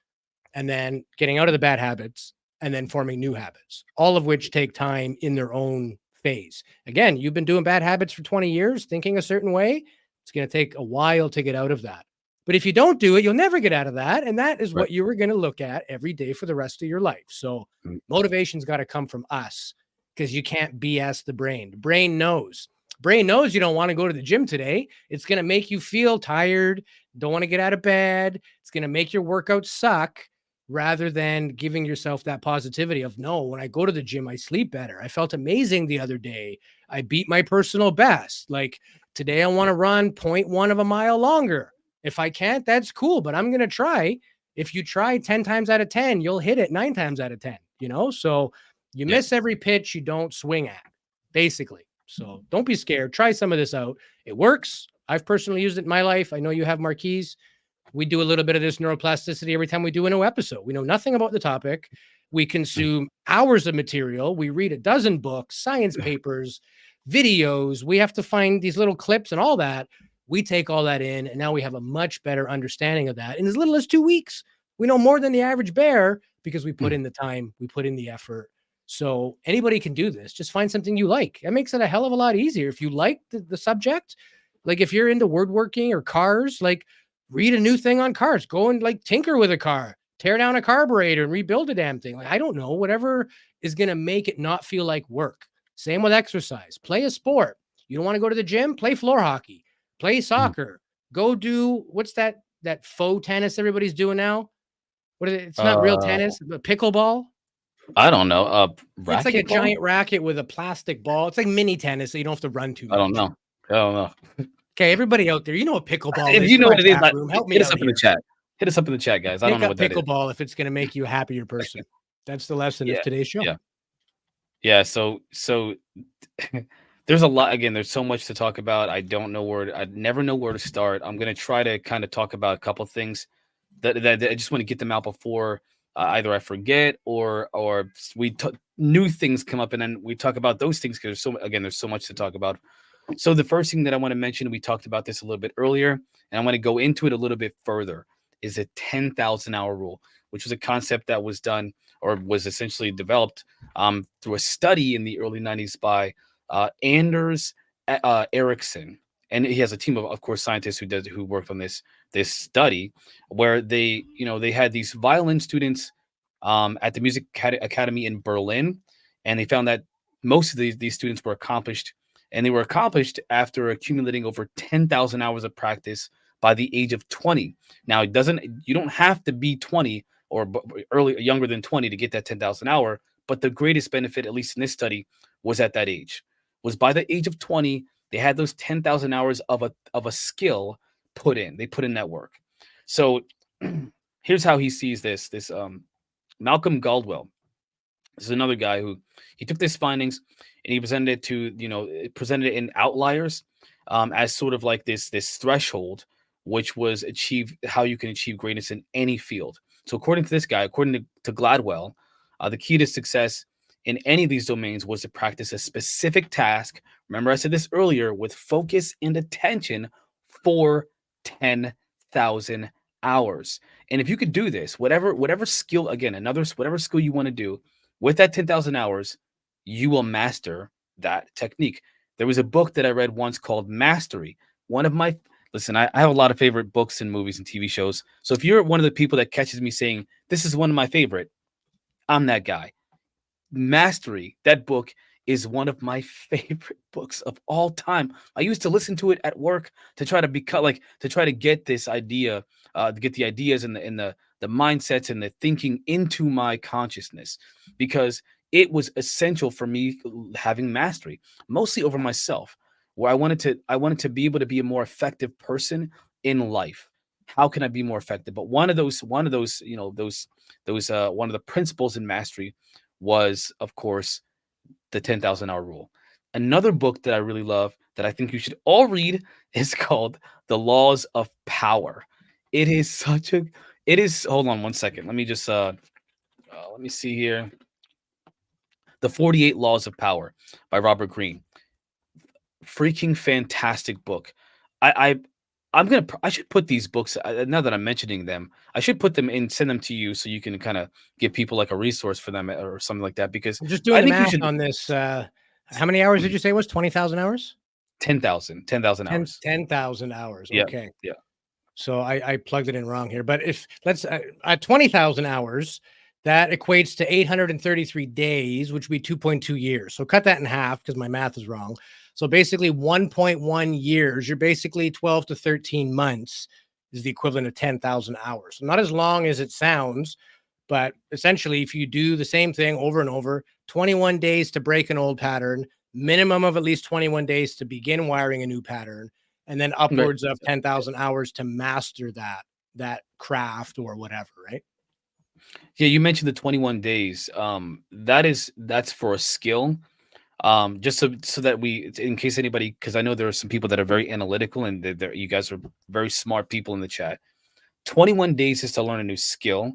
and then getting out of the bad habits, and then forming new habits, all of which take time in their own phase. Again, you've been doing bad habits for 20 years, thinking a certain way. It's going to take a while to get out of that. But if you don't do it, you'll never get out of that. And that is what you were going to look at every day for the rest of your life. So motivation's got to come from us, because you can't BS the brain. The brain knows. Brain knows you don't want to go to the gym today. It's going to make you feel tired, don't want to get out of bed. It's going to make your workout suck, rather than giving yourself that positivity of, no, when I go to the gym, I sleep better. I felt amazing the other day. I beat my personal best. Like today, I want to run 0.1 of a mile longer. If I can't, that's cool, but I'm going to try. If you try 10 times out of 10, you'll hit it 9 times out of 10, you know? So you miss every pitch you don't swing at, basically. So don't be scared. Try some of this out. It works. I've personally used it in my life. I know you have, Marquise. We do a little bit of this neuroplasticity every time we do a new episode. We know nothing about the topic. We consume hours of material. We read a dozen books, science papers, videos. We have to find these little clips and all that. We take all that in, and now we have a much better understanding of that in as little as 2 weeks. We know more than the average bear because we put in the time, we put in the effort. So anybody can do this. Just find something you like. That makes it a hell of a lot easier. If you like the subject, like if you're into woodworking or cars, like read a new thing on cars, go and like tinker with a car, tear down a carburetor and rebuild a damn thing. Like, I don't know, whatever is going to make it not feel like work. Same with exercise. Play a sport. You don't want to go to the gym? Play floor hockey, play soccer, go do what's that faux tennis everybody's doing now? What is it? It's not real tennis, but pickleball. I don't know. It's like a giant racket with a plastic ball. It's like mini tennis, so you don't have to run too much. I don't know. Okay, everybody out there, you know what pickleball is. If you know what it is, help me hit us out up in the chat. Hit us up in the chat, guys. I don't know what that is. Pickleball if it's going to make you a happier person. That's the lesson of today's show. Yeah. So there's a lot. Again, there's so much to talk about. I never know where to start. I'm going to try to kind of talk about a couple things that I just want to get them out before either I forget or new things come up, and then we talk about those things because there's so much to talk about. So the first thing that I want to mention, we talked about this a little bit earlier, and I want to go into it a little bit further, is a 10,000 hour rule, which was a concept that was done or was essentially developed through a study in the early 90s by Anders Ericsson. And he has a team of course, scientists who worked on this study where they had these violin students at the Music Academy in Berlin, and they found that most of these students were accomplished. And they were accomplished after accumulating over 10,000 hours of practice by the age of 20. Now, you don't have to be 20 or younger than 20 to get that 10,000 hour. But the greatest benefit, at least in this study, was at that age. Was by the age of 20, they had those 10,000 hours of a skill put in. They put in that work. So here's how he sees this. Malcolm Gladwell. This is another guy who he took these findings and he presented it in outliers as sort of like this threshold, which was how you can achieve greatness in any field. So according to this guy, according to Gladwell, the key to success in any of these domains was to practice a specific task. Remember, I said this earlier, with focus and attention for 10,000 hours. And if you could do this, whatever skill, whatever skill you want to do with that 10,000 hours, you will master that technique. There was a book that I read once called Mastery. I have a lot of favorite books and movies and TV shows. So if you're one of the people that catches me saying, this is one of my favorite, I'm that guy. Mastery, that book is one of my favorite books of all time. I used to listen to it at work to try to get this idea, to get the ideas and the mindsets and the thinking into my consciousness, because it was essential for me having mastery, mostly over myself, where I wanted to be able to be a more effective person in life. How can I be more effective? But one of the principles in mastery was, of course, the 10,000 hour rule. Another book that I really love that I think you should all read is called The Laws of Power. Hold on one second. Let me just, let me see here. The 48 Laws of Power by Robert Greene. Freaking fantastic book. I should put these books, now that I'm mentioning them, I should put them in, send them to you so you can kind of give people like a resource for them or something like that. Because I'm just doing the math on this. How many hours did you say it was? 20,000 hours? 10,000 hours. 10,000 hours. Yeah, okay. Yeah. So I plugged it in wrong here, but if let's at 20,000 hours, That equates to 833 days, which would be 2.2 years. So cut that in half because my math is wrong. So basically 1.1 years, you're basically 12 to 13 months is the equivalent of 10,000 hours. So not as long as it sounds, but essentially if you do the same thing over and over, 21 days to break an old pattern, minimum of at least 21 days to begin wiring a new pattern, and then upwards of 10,000 hours to master that craft or whatever, right? Yeah, you mentioned the 21 days. That's for a skill. Just so that we, in case anybody, because I know there are some people that are very analytical, and you guys are very smart people in the chat. 21 days is to learn a new skill.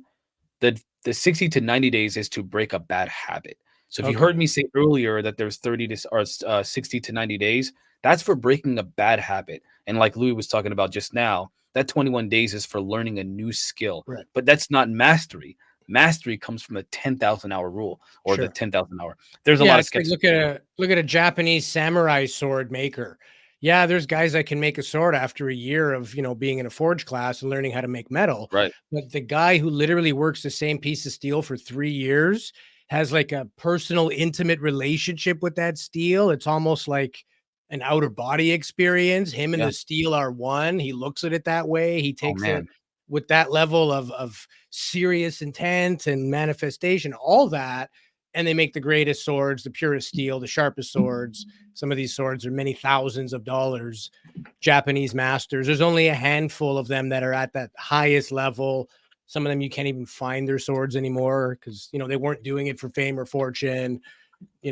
The 60 to 90 days is to break a bad habit. So if you heard me say earlier that there's 60 to 90 days, that's for breaking a bad habit. And like Louis was talking about just now, that 21 days is for learning a new skill. Right. But that's not mastery. Mastery comes from the 10,000 hour rule, or the 10,000 hour. There's a lot of skeptics. Like look at a Japanese samurai sword maker. Yeah, there's guys that can make a sword after a year of, being in a forge class and learning how to make metal. Right. But the guy who literally works the same piece of steel for 3 years has like a personal, intimate relationship with that steel. It's almost like an outer body experience. Him and the steel are one. He looks at it that way. He takes it with that level of serious intent and manifestation, all that. And they make the greatest swords, the purest steel, the sharpest swords. Some of these swords are many thousands of dollars. Japanese masters. There's only a handful of them that are at that highest level. Some of them you can't even find their swords anymore because, they weren't doing it for fame or fortune.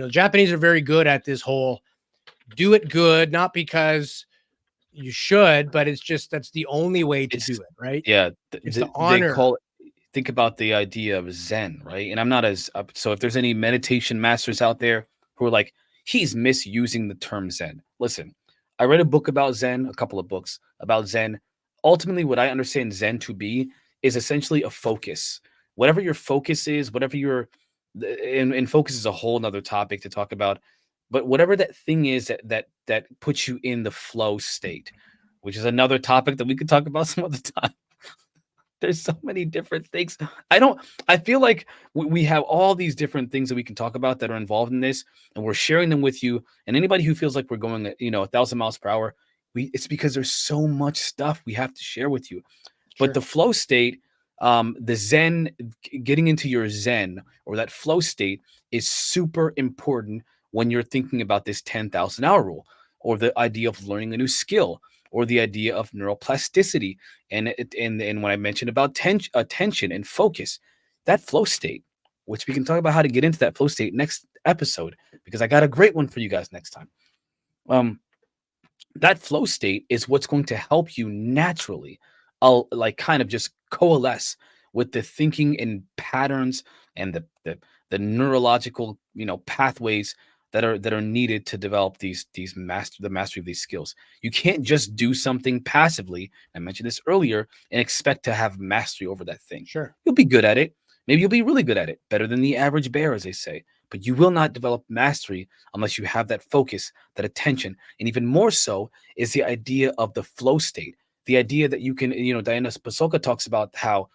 Japanese are very good at this whole do it good, not because you should, but it's just that's the only way to do it, right? Yeah. It's the honor. Think about the idea of Zen, right? And I'm not as up. So if there's any meditation masters out there who are like, he's misusing the term Zen. Listen, I read a book about Zen, a couple of books about Zen. Ultimately, what I understand Zen to be is essentially a focus. Whatever your focus is, whatever and focus is a whole nother topic to talk about. But whatever that thing is that puts you in the flow state, which is another topic that we could talk about some other time. There's so many different things. I feel like we have all these different things that we can talk about that are involved in this, and we're sharing them with you. And anybody who feels like we're going at 1,000 miles per hour, it's because there's so much stuff we have to share with you. Sure. But the flow state, the Zen, getting into your Zen or that flow state is super important when you're thinking about this 10,000 hour rule, or the idea of learning a new skill, or the idea of neuroplasticity. And when I mentioned about attention and focus, that flow state, which we can talk about how to get into that flow state next episode, because I got a great one for you guys next time. That flow state is what's going to help you naturally, kind of just coalesce with the thinking and patterns and the neurological, pathways that are needed to develop the mastery of these skills. You can't just do something passively. I mentioned this earlier, and expect to have mastery over that thing. Sure. You'll be good at it. Maybe you'll be really good at it, better than the average bear, as they say. But you will not develop mastery unless you have that focus, that attention. And even more so is the idea of the flow state. The idea that you can, Diana Pasolka talks about how,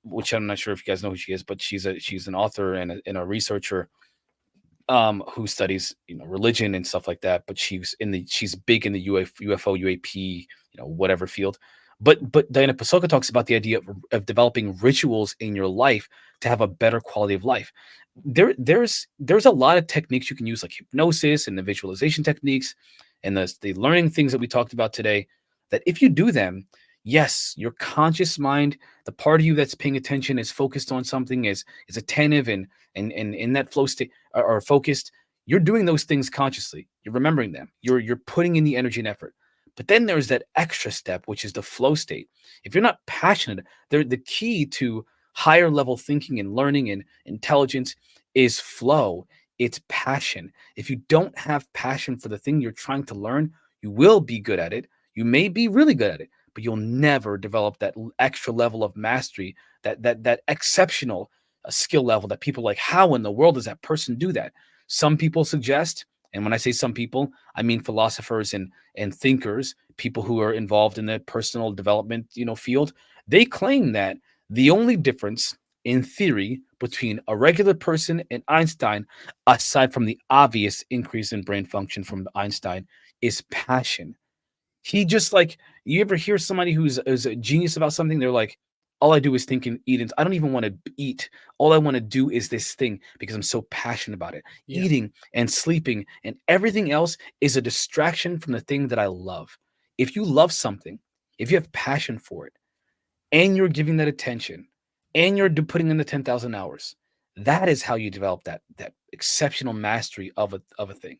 which I'm not sure if you guys know who she is, but she's an author and a researcher who studies religion and stuff like that, but she's big in the UFO, UAP, whatever field. But Diana Pasolka talks about the idea of developing rituals in your life to have a better quality of life. There's a lot of techniques you can use, like hypnosis and the visualization techniques and the learning things that we talked about today, that if you do them, yes, your conscious mind, the part of you that's paying attention, is focused on something, is attentive and in that flow state or focused. You're doing those things consciously. You're remembering them. You're putting in the energy and effort. But then there's that extra step, which is the flow state. If you're not passionate, the key to higher level thinking and learning and intelligence is flow. It's passion. If you don't have passion for the thing you're trying to learn, you will be good at it. You may be really good at it, but you'll never develop that extra level of mastery, that exceptional skill level that people are like, how in the world does that person do that? Some people suggest, and when I say some people, I mean philosophers and thinkers, people who are involved in the personal development, field. They claim that the only difference in theory, between a regular person and Einstein, aside from the obvious increase in brain function from Einstein, is passion. He just like, you ever hear somebody who's a genius about something? They're like, all I do is think and eat. And I don't even want to eat. All I want to do is this thing because I'm so passionate about it. Yeah. Eating and sleeping and everything else is a distraction from the thing that I love. If you love something, if you have passion for it, and you're giving that attention, and you're putting in the 10,000 hours, that is how you develop that exceptional mastery of a thing,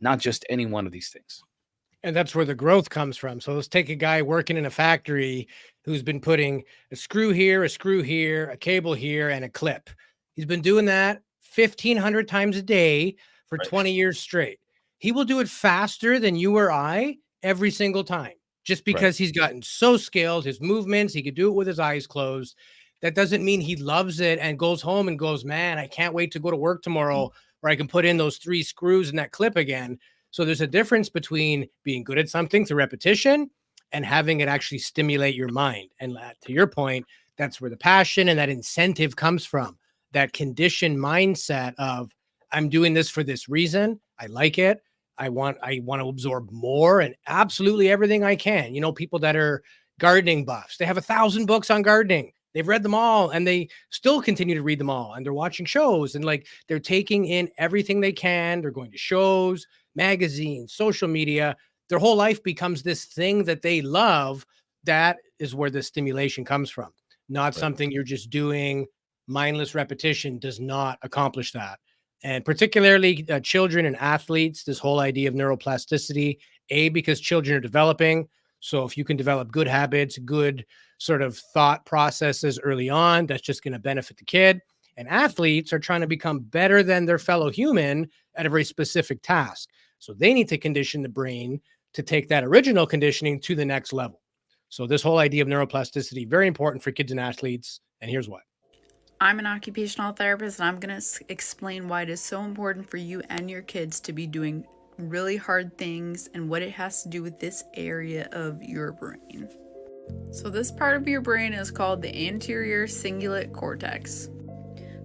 not just any one of these things. And that's where the growth comes from. So let's take a guy working in a factory who's been putting a screw here, a cable here, and a clip. He's been doing that 1,500 times a day for 20 years straight. He will do it faster than you or I every single time, just because he's gotten so skilled, his movements, he could do it with his eyes closed. That doesn't mean he loves it and goes home and goes, man, I can't wait to go to work tomorrow where I can put in those 3 screws in that clip again. So there's a difference between being good at something through repetition and having it actually stimulate your mind. And to your point, that's where the passion and that incentive comes from, that conditioned mindset of, I'm doing this for this reason. I like it. I want to absorb more and absolutely everything I can. You know, people that are gardening buffs, they have 1,000 books on gardening. They've read them all and they still continue to read them all. And they're watching shows and like they're taking in everything they can. They're going to shows, magazines, social media. Their whole life becomes this thing that they love. That is where the stimulation comes from. Not something you're just doing. Mindless repetition does not accomplish that. And particularly children and athletes, this whole idea of neuroplasticity, because children are developing. So if you can develop good habits, good sort of thought processes early on, that's just going to benefit the kid. And athletes are trying to become better than their fellow human at a very specific task. So they need to condition the brain to take that original conditioning to the next level. So this whole idea of neuroplasticity, very important for kids and athletes. And here's why. I'm an occupational therapist, and I'm going to explain why it is so important for you and your kids to be doing really hard things and what it has to do with this area of your brain. So this part of your brain is called the anterior cingulate cortex.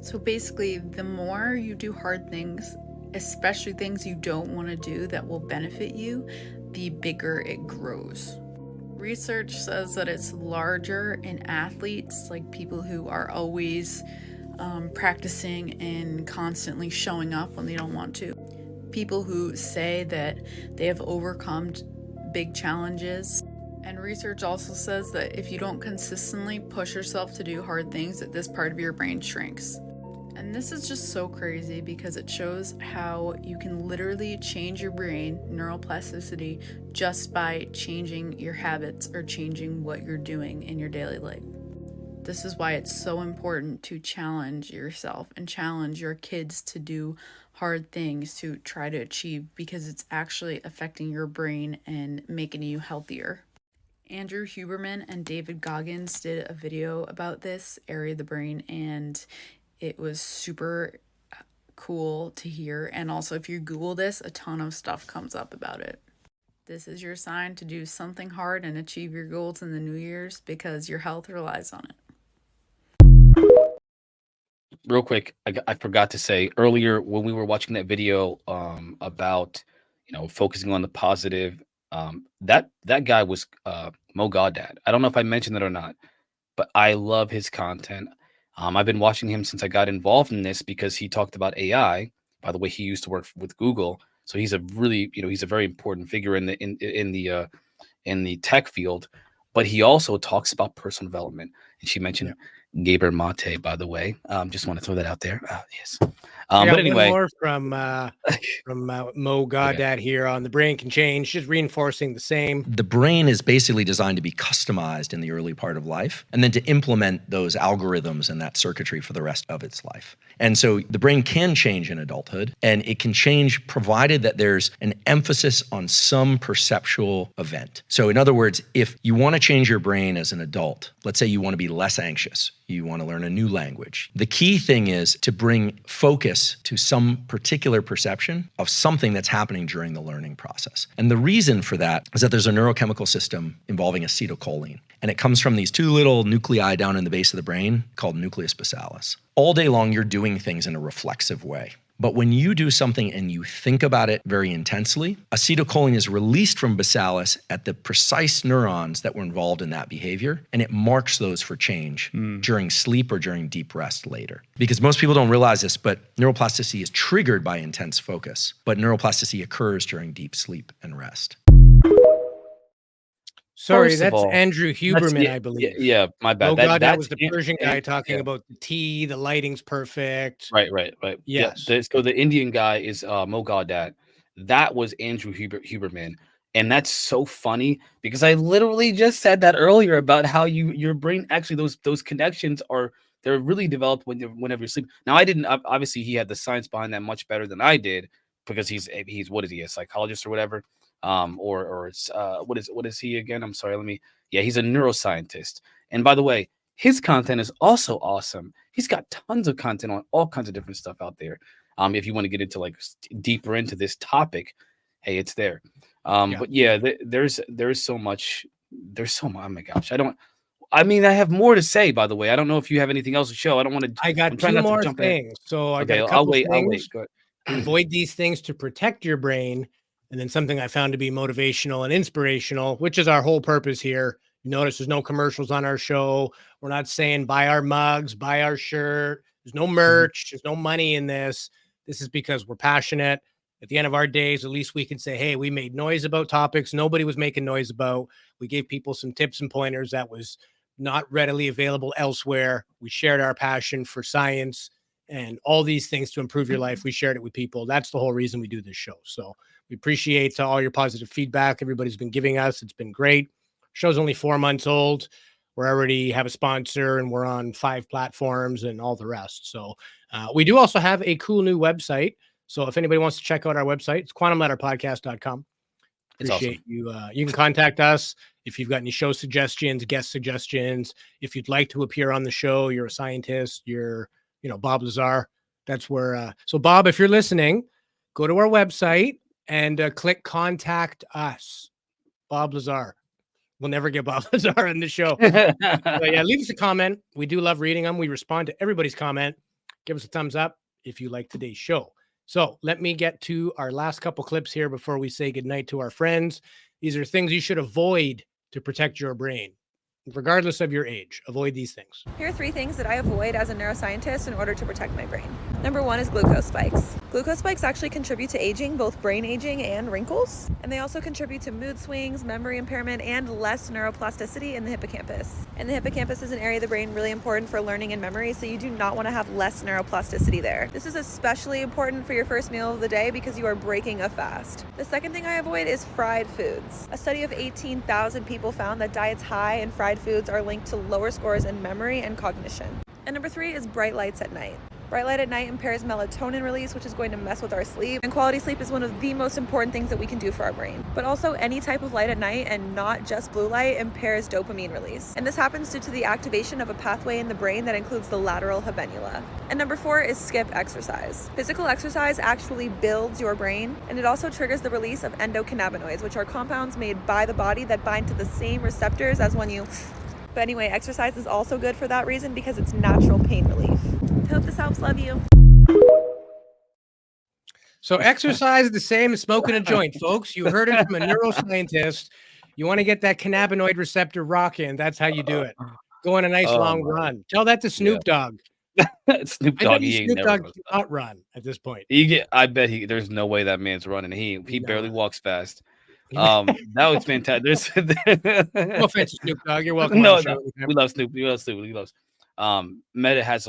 So basically, the more you do hard things, especially things you don't want to do that will benefit you, the bigger it grows. Research says that it's larger in athletes, like people who are always practicing and constantly showing up when they don't want to. People who say that they have overcome big challenges. And research also says that if you don't consistently push yourself to do hard things, that this part of your brain shrinks. And this is just so crazy because it shows how you can literally change your brain, neuroplasticity, just by changing your habits or changing what you're doing in your daily life. This is why it's so important to challenge yourself and challenge your kids to do hard things to try to achieve, because it's actually affecting your brain and making you healthier. Andrew Huberman and David Goggins did a video about this area of the brain, and it was super cool to hear. And also, if you Google this, a ton of stuff comes up about it. This is your sign to do something hard and achieve your goals in the New Year's, because your health relies on it. Real quick, I forgot to say earlier when we were watching that video about, focusing on the positive, that guy was Mo Goddad. I don't know if I mentioned it or not, but I love his content. I've been watching him since I got involved in this because he talked about AI. By the way, he used to work with Google, so he's a really, he's a very important figure in the tech field. But he also talks about personal development, and she mentioned Gabor Mate. By the way, just want to throw that out there. Yes. But anyway, more from Mo Goddad here on The Brain Can Change, just reinforcing the same. The brain is basically designed to be customized in the early part of life and then to implement those algorithms and that circuitry for the rest of its life. And so the brain can change in adulthood, and it can change provided that there's an emphasis on some perceptual event. So in other words, if you want to change your brain as an adult, let's say you want to be less anxious, you want to learn a new language. The key thing is to bring focus to some particular perception of something that's happening during the learning process. And the reason for that is that there's a neurochemical system involving acetylcholine. And it comes from these two little nuclei down in the base of the brain called nucleus basalis. All day long, you're doing things in a reflexive way. But when you do something and you think about it very intensely, acetylcholine is released from basalis at the precise neurons that were involved in that behavior, and it marks those for change during sleep or during deep rest later. Because most people don't realize this, but neuroplasticity is triggered by intense focus, but neuroplasticity occurs during deep sleep and rest. Sorry, that's Andrew Huberman, I believe. Yeah, my bad. That was the Persian guy talking about the tea, the lighting's perfect. Right. Yes. Yeah, so the Indian guy is Mogaudat. That was Andrew Huberman. And that's so funny because I literally just said that earlier about how your brain actually those connections they're really developed whenever you sleep. Now obviously he had the science behind that much better than I did because he's what is he, a psychologist or whatever? What is he again? I'm sorry. He's a neuroscientist. And by the way, his content is also awesome. He's got tons of content on all kinds of different stuff out there. If you want to get into deeper into this topic, hey, it's there. But yeah, there's so much. Oh my gosh, I have more to say, by the way. I don't know if you have anything else to show. I don't want to. I got two more things. So I got a couple I'll wait. Go ahead. Avoid these things to protect your brain. And then something I found to be motivational and inspirational, which is our whole purpose here. You notice there's no commercials on our show. We're not saying buy our mugs, buy our shirt. There's no merch. There's no money in this. This is because we're passionate. At the end of our days, at least we can say, hey, we made noise about topics nobody was making noise about. We gave people some tips and pointers that was not readily available elsewhere. We shared our passion for science and all these things to improve your life. We shared it with people. That's the whole reason we do this show. So we appreciate all your positive feedback everybody's been giving us. It's been great. Show's only 4 months old. We already have a sponsor and we're on 5 platforms and all the rest. So we do also have a cool new website. So if anybody wants to check out our website, it's quantumladderpodcast.com. Appreciate awesome. You. You can contact us if you've got any show suggestions, guest suggestions. If you'd like to appear on the show, you're a scientist, you're, Bob Lazar. That's where. So Bob, if you're listening, go to our website and click contact us, Bob Lazar. We'll never get Bob Lazar on the show. But yeah, leave us a comment. We do love reading them. We respond to everybody's comment. Give us a thumbs up if you like today's show. So let me get to our last couple clips here before we say goodnight to our friends. These are things you should avoid to protect your brain. Regardless of your age, avoid these things. Here are 3 things that I avoid as a neuroscientist in order to protect my brain. Number 1 is glucose spikes. Glucose spikes actually contribute to aging, both brain aging and wrinkles. And they also contribute to mood swings, memory impairment, and less neuroplasticity in the hippocampus. And the hippocampus is an area of the brain really important for learning and memory, so you do not want to have less neuroplasticity there. This is especially important for your first meal of the day because you are breaking a fast. The second thing I avoid is fried foods. A study of 18,000 people found that diets high in fried foods are linked to lower scores in memory and cognition. And number 3 is bright lights at night. Bright light at night impairs melatonin release, which is going to mess with our sleep. And quality sleep is one of the most important things that we can do for our brain. But also any type of light at night, and not just blue light, impairs dopamine release. And this happens due to the activation of a pathway in the brain that includes the lateral habenula. And number 4 is skip exercise. Physical exercise actually builds your brain, and it also triggers the release of endocannabinoids, which are compounds made by the body that bind to the same receptors as when you... But anyway, exercise is also good for that reason because it's natural pain relief. I hope this helps. Love you. So exercise is the same as smoking a joint, folks. You heard it from a neuroscientist. You want to get that cannabinoid receptor rocking. That's how you do it. Go on a nice long run. Tell that to Snoop Dogg. Snoop Dogg, Snoop Dogg does not run at this point. I bet there's no way that man's running. He barely walks fast. That was fantastic. No offense, Snoop Dogg. You're welcome. No, we love Snoop. We love. Meta has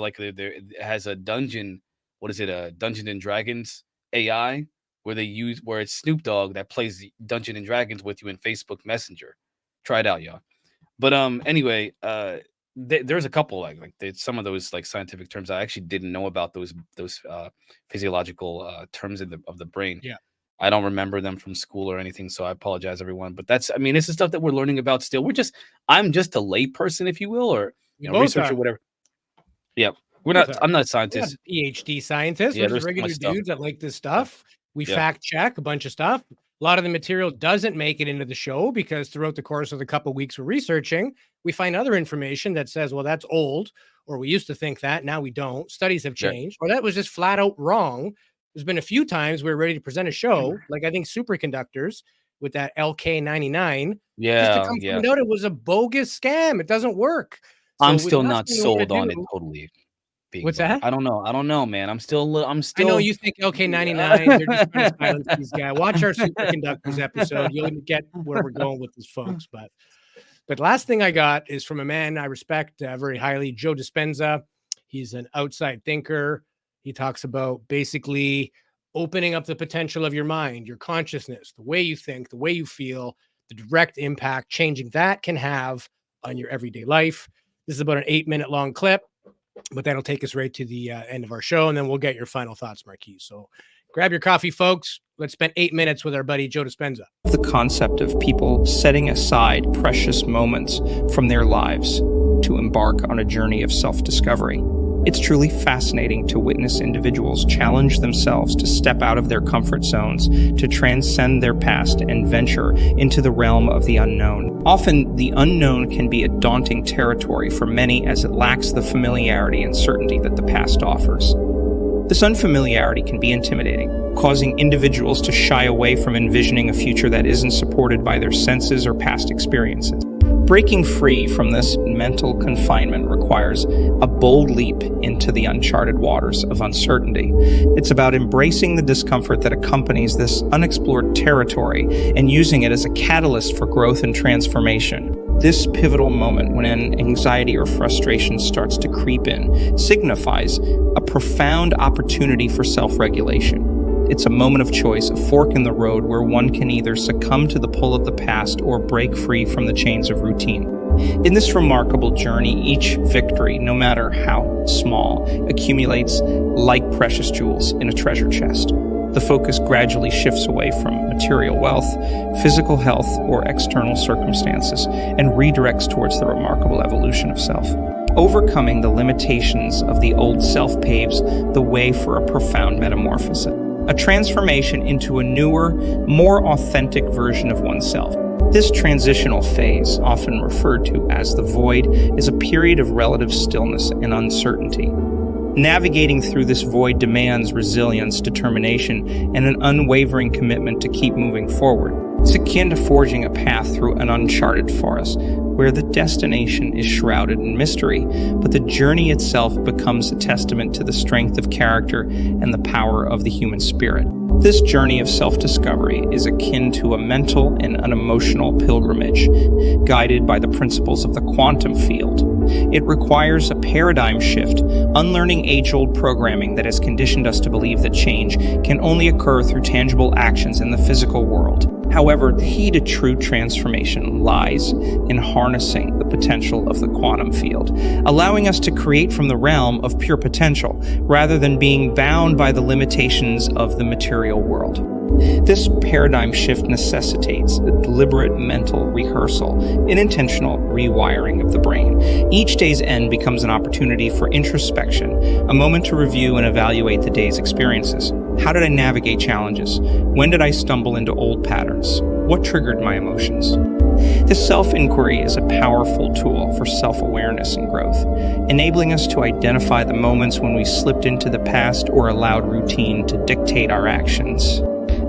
has a dungeon. What is it? A Dungeons and Dragons AI where it's Snoop Dogg that plays Dungeons and Dragons with you in Facebook Messenger. Try it out, y'all. But anyway, there's a couple some of those like scientific terms I actually didn't know about, those physiological terms of the brain. Yeah. I don't remember them from school or anything, so I apologize, everyone. But this is stuff that we're learning about still. I'm just a lay person, if you will, or researcher, whatever. Yeah, I'm not a scientist. PhD scientists. Yeah, We're just regular dudes that like this stuff. We fact check a bunch of stuff. A lot of the material doesn't make it into the show because throughout the course of the couple of weeks we're researching, we find other information that says, well, that's old, or we used to think that, now we don't. Studies have changed, or that was just flat out wrong. There's been a few times we were ready to present a show, like I think superconductors with that LK99. Just to come find out it was a bogus scam. It doesn't work. So I'm still not sold on it totally. What's that? I don't know, man. I'm still. I know you think LK99. They're just trying to silence these guys. Watch our superconductors episode. You'll get where we're going with this, folks. But last thing I got is from a man I respect very highly, Joe Dispenza. He's an outside thinker. He talks about basically opening up the potential of your mind, your consciousness, the way you think, the way you feel, the direct impact changing that can have on your everyday life. This is about an 8-minute long clip, but that'll take us right to the end of our show, and then we'll get your final thoughts, Marquis. So grab your coffee, folks. Let's spend 8 minutes with our buddy Joe Dispenza. The concept of people setting aside precious moments from their lives to embark on a journey of self-discovery. It's truly fascinating to witness individuals challenge themselves to step out of their comfort zones, to transcend their past and venture into the realm of the unknown. Often, the unknown can be a daunting territory for many as it lacks the familiarity and certainty that the past offers. This unfamiliarity can be intimidating, causing individuals to shy away from envisioning a future that isn't supported by their senses or past experiences. Breaking free from this mental confinement requires a bold leap into the uncharted waters of uncertainty. It's about embracing the discomfort that accompanies this unexplored territory and using it as a catalyst for growth and transformation. This pivotal moment when an anxiety or frustration starts to creep in signifies a profound opportunity for self-regulation. It's a moment of choice, a fork in the road where one can either succumb to the pull of the past or break free from the chains of routine. In this remarkable journey, each victory, no matter how small, accumulates like precious jewels in a treasure chest. The focus gradually shifts away from material wealth, physical health, or external circumstances, and redirects towards the remarkable evolution of self. Overcoming the limitations of the old self paves the way for a profound metamorphosis. A transformation into a newer, more authentic version of oneself. This transitional phase, often referred to as the void, is a period of relative stillness and uncertainty. Navigating through this void demands resilience, determination, and an unwavering commitment to keep moving forward. It's akin to forging a path through an uncharted forest, where the destination is shrouded in mystery, but the journey itself becomes a testament to the strength of character and the power of the human spirit. This journey of self-discovery is akin to a mental and an emotional pilgrimage, guided by the principles of the quantum field. It requires a paradigm shift, unlearning age-old programming that has conditioned us to believe that change can only occur through tangible actions in the physical world. However, the key to true transformation lies in harnessing the potential of the quantum field, allowing us to create from the realm of pure potential, rather than being bound by the limitations of the material world. This paradigm shift necessitates a deliberate mental rehearsal, an intentional rewiring of the brain. Each day's end becomes an opportunity for introspection, a moment to review and evaluate the day's experiences. How did I navigate challenges? When did I stumble into old patterns? What triggered my emotions? This self-inquiry is a powerful tool for self-awareness and growth, enabling us to identify the moments when we slipped into the past or allowed routine to dictate our actions.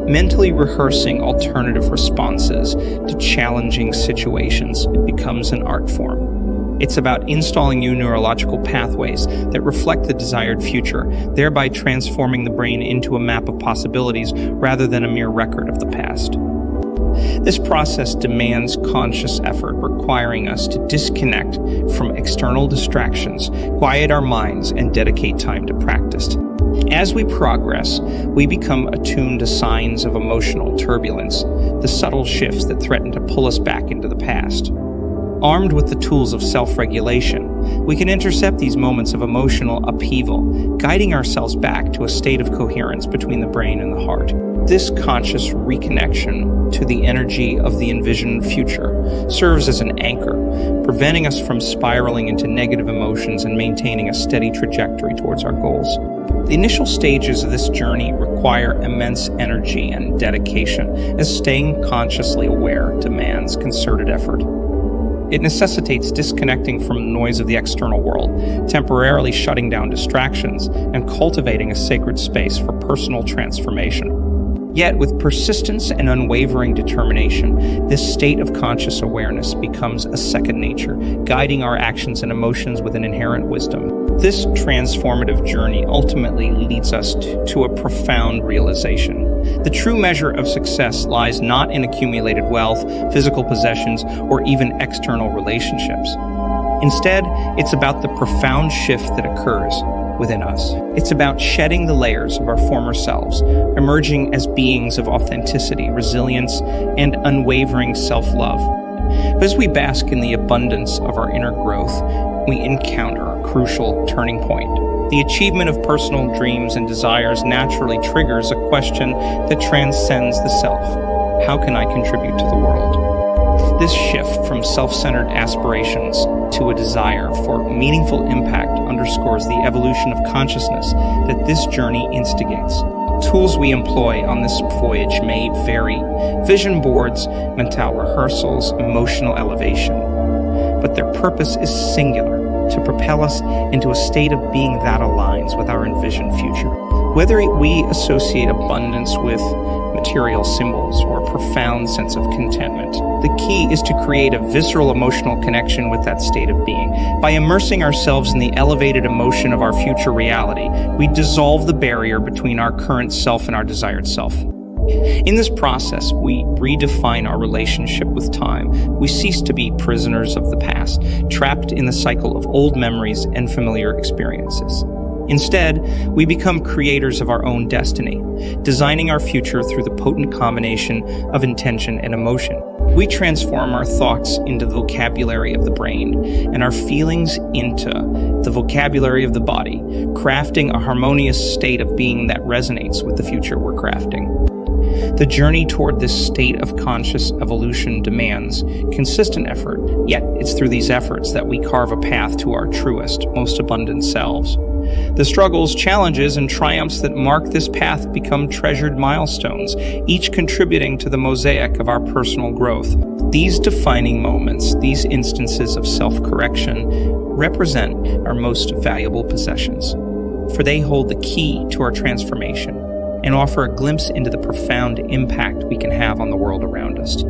Mentally rehearsing alternative responses to challenging situations becomes an art form. It's about installing new neurological pathways that reflect the desired future, thereby transforming the brain into a map of possibilities rather than a mere record of the past. This process demands conscious effort, requiring us to disconnect from external distractions, quiet our minds, and dedicate time to practice. As we progress, we become attuned to signs of emotional turbulence, the subtle shifts that threaten to pull us back into the past. Armed with the tools of self-regulation, we can intercept these moments of emotional upheaval, guiding ourselves back to a state of coherence between the brain and the heart. This conscious reconnection to the energy of the envisioned future serves as an anchor, preventing us from spiraling into negative emotions and maintaining a steady trajectory towards our goals. The initial stages of this journey require immense energy and dedication, as staying consciously aware demands concerted effort. It necessitates disconnecting from the noise of the external world, temporarily shutting down distractions, and cultivating a sacred space for personal transformation. Yet, with persistence and unwavering determination, this state of conscious awareness becomes a second nature, guiding our actions and emotions with an inherent wisdom. This transformative journey ultimately leads us to a profound realization. The true measure of success lies not in accumulated wealth, physical possessions, or even external relationships. Instead, it's about the profound shift that occurs within us. It's about shedding the layers of our former selves, emerging as beings of authenticity, resilience, and unwavering self-love. But as we bask in the abundance of our inner growth, we encounter a crucial turning point. The achievement of personal dreams and desires naturally triggers a question that transcends the self. How can I contribute to the world? This shift from self-centered aspirations to a desire for meaningful impact underscores the evolution of consciousness that this journey instigates. Tools we employ on this voyage may vary: vision boards, mental rehearsals, emotional elevation. But their purpose is singular: to propel us into a state of being that aligns with our envisioned future. Whether we associate abundance with material symbols or a profound sense of contentment, the key is to create a visceral emotional connection with that state of being. By immersing ourselves in the elevated emotion of our future reality, we dissolve the barrier between our current self and our desired self. In this process, we redefine our relationship with time. We cease to be prisoners of the past, trapped in the cycle of old memories and familiar experiences. Instead, we become creators of our own destiny, designing our future through the potent combination of intention and emotion. We transform our thoughts into the vocabulary of the brain and our feelings into the vocabulary of the body, crafting a harmonious state of being that resonates with the future we're crafting. The journey toward this state of conscious evolution demands consistent effort, yet it's through these efforts that we carve a path to our truest, most abundant selves. The struggles, challenges, and triumphs that mark this path become treasured milestones, each contributing to the mosaic of our personal growth. These defining moments, these instances of self-correction, represent our most valuable possessions, for they hold the key to our transformation and offer a glimpse into the profound impact we can have on the world around us.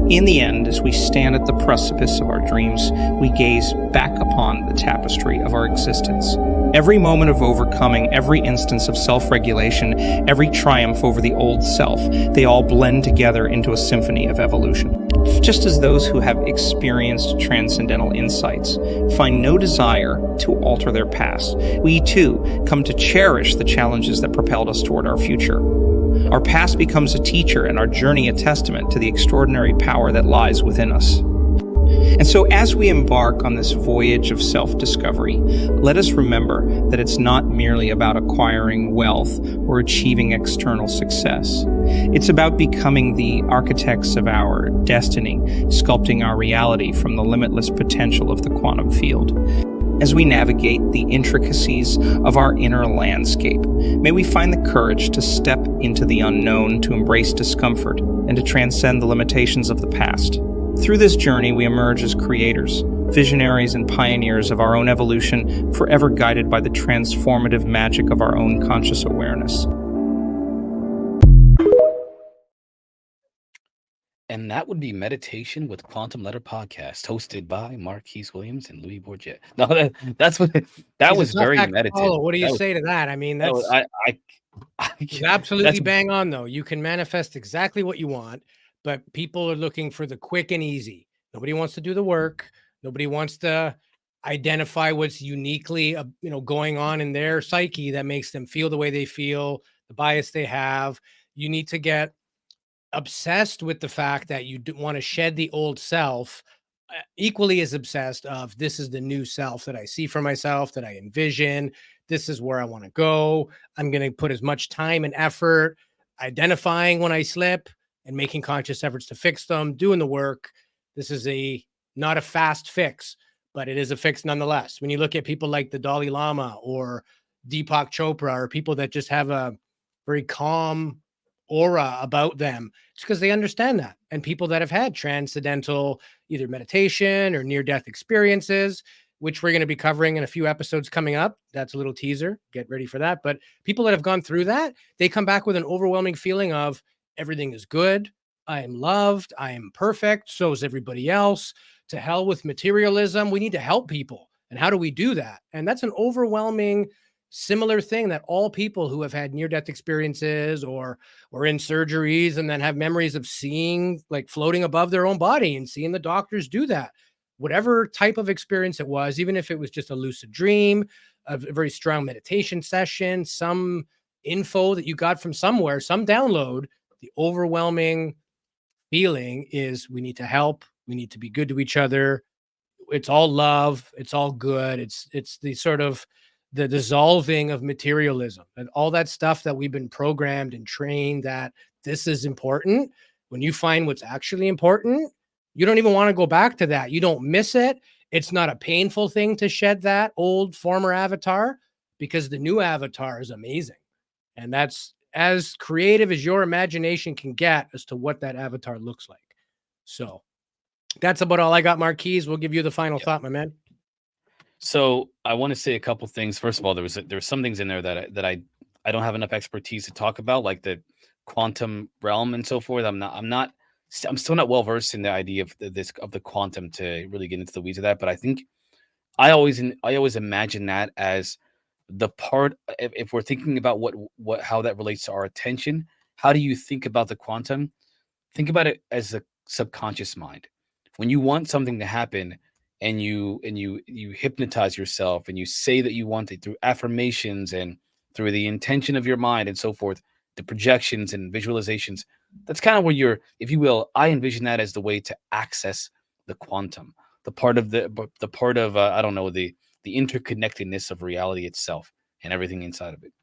In the end, as we stand at the precipice of our dreams, we gaze back upon the tapestry of our existence. Every moment of overcoming, every instance of self-regulation, every triumph over the old self, they all blend together into a symphony of evolution. Just as those who have experienced transcendental insights find no desire to alter their past, we too come to cherish the challenges that propelled us toward our future. Our past becomes a teacher and our journey a testament to the extraordinary power that lies within us. And so as we embark on this voyage of self-discovery, let us remember that it's not merely about acquiring wealth or achieving external success. It's about becoming the architects of our destiny, sculpting our reality from the limitless potential of the quantum field. As we navigate the intricacies of our inner landscape, may we find the courage to step into the unknown, to embrace discomfort, and to transcend the limitations of the past. Through this journey, we emerge as creators, visionaries, and pioneers of our own evolution, forever guided by the transformative magic of our own conscious awareness. And that would be Meditation with Quantum Letter Podcast, hosted by Marquise Williams and Louis Bourget. No, that's what that was very meditative. What do you say to that? I mean, that's absolutely that's bang on, though. You can manifest exactly what you want, but people are looking for the quick and easy. Nobody wants to do the work. Nobody wants to identify what's uniquely, going on in their psyche that makes them feel the way they feel, the bias they have. You need to get obsessed with the fact that you want to shed the old self equally as obsessed of this is the new self that I see for myself, that I envision. This is where I want to go. I'm going to put as much time and effort identifying when I slip and making conscious efforts to fix them, doing the work. This is not a fast fix, but it is a fix nonetheless. When you look at people like the Dalai Lama or Deepak Chopra, or people that just have a very calm aura about them, it's because they understand that. And people that have had transcendental either meditation or near-death experiences, which we're going to be covering in a few episodes coming up. That's a little teaser. Get ready for that. But people that have gone through that, they come back with an overwhelming feeling of everything is good. I am loved. I am perfect. So is everybody else. To hell with materialism. We need to help people. And how do we do that? And that's an overwhelming similar thing that all people who have had near-death experiences or in surgeries and then have memories of seeing, like, floating above their own body and seeing the doctors do that. Whatever type of experience it was, even if it was just a lucid dream, a very strong meditation session, some info that you got from somewhere, some download, the overwhelming feeling is we need to help. We need to be good to each other. It's all love. It's all good. It's the sort of the dissolving of materialism and all that stuff that we've been programmed and trained that this is important. When you find what's actually important, you don't even want to go back to that. You don't miss it. It's not a painful thing to shed that old former avatar, because the new avatar is amazing. And that's as creative as your imagination can get as to what that avatar looks like. So that's about all I got, Marquise. We'll give you the final thought, my man. So I want to say a couple things. First of all, there's some things in there that I don't have enough expertise to talk about, like the quantum realm and so forth. I'm still not well versed in the idea of the quantum to really get into the weeds of that. But I think I always imagine that as the part, if we're thinking about how that relates to our attention. How do you think about the quantum? Think about it as a subconscious mind. When you want something to happen, and you hypnotize yourself and you say that you want it through affirmations and through the intention of your mind and so forth, the projections and visualizations, that's kind of where if you will, I envision that as the way to access the quantum, the part of I don't know, the interconnectedness of reality itself and everything inside of it.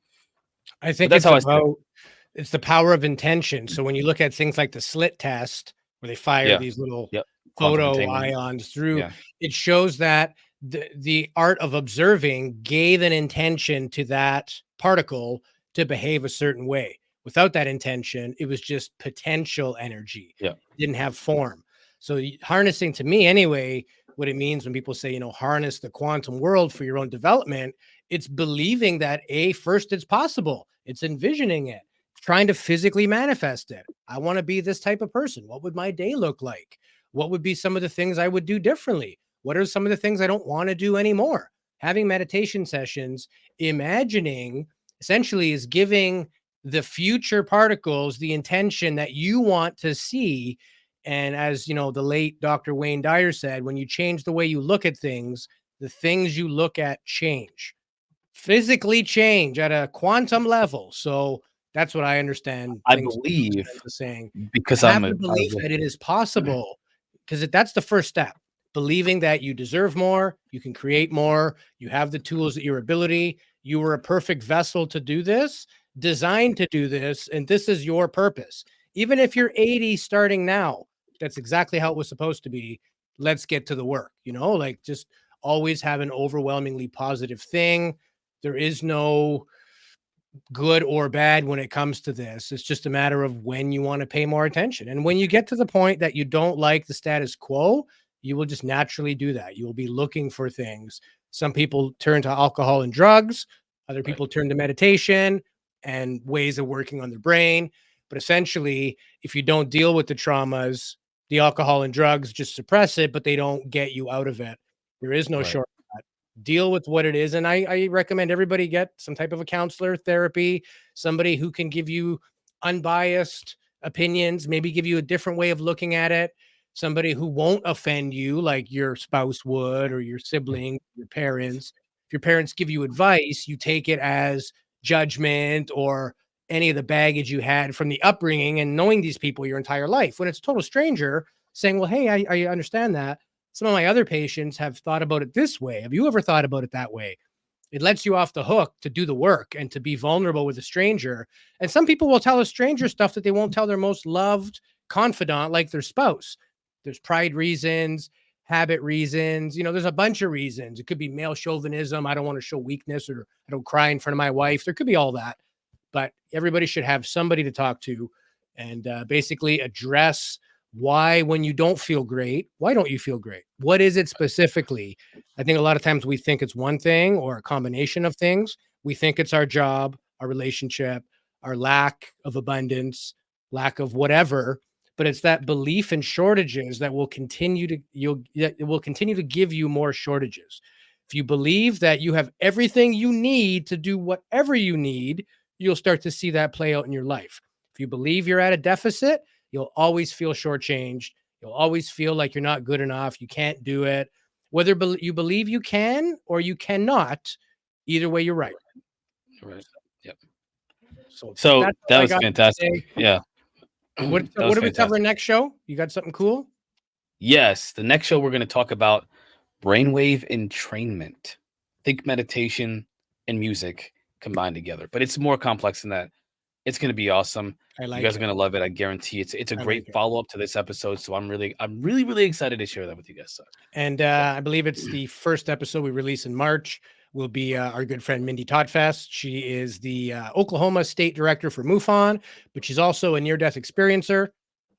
I think it's the power of intention. So when you look at things like the slit test, where they fire these little photo ions through, it shows that the art of observing gave an intention to that particle to behave a certain way. Without that intention, it was just potential energy. It didn't have form. So harnessing, to me anyway, what it means when people say, harness the quantum world for your own development, it's believing that first it's possible. It's envisioning it, trying to physically manifest it. I want to be this type of person. What would my day look like? What would be some of the things I would do differently? What are some of the things I don't want to do anymore? Having meditation sessions, imagining, essentially is giving the future particles the intention that you want to see. And as the late Dr. Wayne Dyer said, when you change the way you look at things, the things you look at change, physically change at a quantum level. So that's what I understand. I believe saying, because I have to believe that it is possible, because that's the first step. Believing that you deserve more, you can create more, you have the tools at your ability, you were a perfect vessel to do this, designed to do this, and this is your purpose. Even if you're 80 starting now, that's exactly how it was supposed to be. Let's get to the work, like just always have an overwhelmingly positive thing. There is no good or bad when it comes to this. It's just a matter of when you want to pay more attention. And when you get to the point that you don't like the status quo, you will just naturally do that. You will be looking for things. Some people turn to alcohol and drugs. Other people turn to meditation and ways of working on their brain. But essentially, if you don't deal with the traumas, the alcohol and drugs just suppress it, but they don't get you out of it. There is no shortcut. Deal with what it is. And I recommend everybody get some type of a counselor, therapy, somebody who can give you unbiased opinions, maybe give you a different way of looking at it, somebody who won't offend you like your spouse would, or your sibling, your parents. If your parents give you advice, you take it as judgment or any of the baggage you had from the upbringing and knowing these people your entire life. When it's a total stranger saying, well, hey, I understand that, Some of my other patients have thought about it this way. Have you ever thought about it that way? It lets you off the hook to do the work and to be vulnerable with a stranger. And some people will tell a stranger stuff that they won't tell their most loved confidant, like their spouse. There's pride reasons, habit reasons. There's a bunch of reasons. It could be male chauvinism. I don't want to show weakness, or I don't cry in front of my wife. There could be all that. But everybody should have somebody to talk to and basically address why, when you don't feel great, why don't you feel great? What is it specifically? I think a lot of times we think it's one thing or a combination of things. We think it's our job, our relationship, our lack of abundance, lack of whatever, but it's that belief in shortages that will continue to give you more shortages. If you believe that you have everything you need to do whatever you need, you'll start to see that play out in your life. If you believe you're at a deficit, you'll always feel shortchanged. You'll always feel like you're not good enough. You can't do it. Whether you believe you can or you cannot, either way, you're right. Right. Yep. So that was fantastic. Yeah. What are we covering next show? You got something cool? Yes. The next show, we're going to talk about brainwave entrainment. Think meditation and music combined together. But it's more complex than that. It's going to be awesome. You guys are going to love it. I guarantee it's a great follow-up to this episode. So I'm really excited to share that with you guys. And I believe it's the first episode we release in March will be our good friend Mindy Todfest. She is the Oklahoma State Director for MUFON, but she's also a near-death experiencer.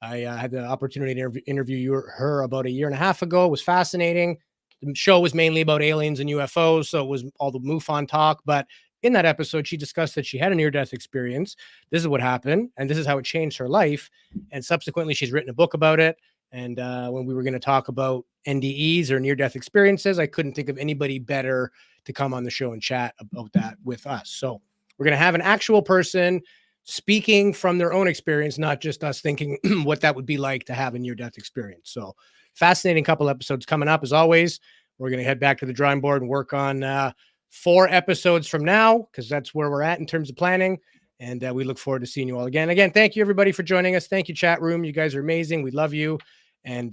I had the opportunity to interview her about a year and a half ago. It was fascinating. The show was mainly about aliens and UFOs, so it was all the MUFON talk. But in that episode, she discussed that she had a near-death experience. This is what happened, and this is how it changed her life. And subsequently, she's written a book about it. And when we were going to talk about NDEs or near-death experiences, I couldn't think of anybody better to come on the show and chat about that with us. So we're going to have an actual person speaking from their own experience, not just us thinking what that would be like to have a near-death experience. So fascinating couple episodes coming up. As always, we're going to head back to the drawing board and work on 4 episodes from now, because that's where we're at in terms of planning. And we look forward to seeing you all again. Again, thank you, everybody, for joining us. Thank you, chat room. You guys are amazing. We love you. And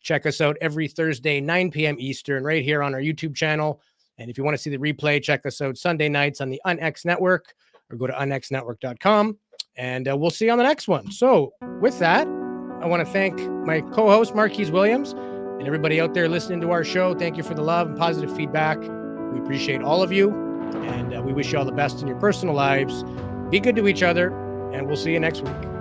check us out every Thursday, 9 p.m. Eastern, right here on our YouTube channel. And if you want to see the replay, check us out Sunday nights on the UnX Network, or go to unxnetwork.com. And we'll see you on the next one. So with that, I want to thank my co-host, Marquise Williams, and everybody out there listening to our show. Thank you for the love and positive feedback. We appreciate all of you, and we wish you all the best in your personal lives. Be good to each other, and we'll see you next week.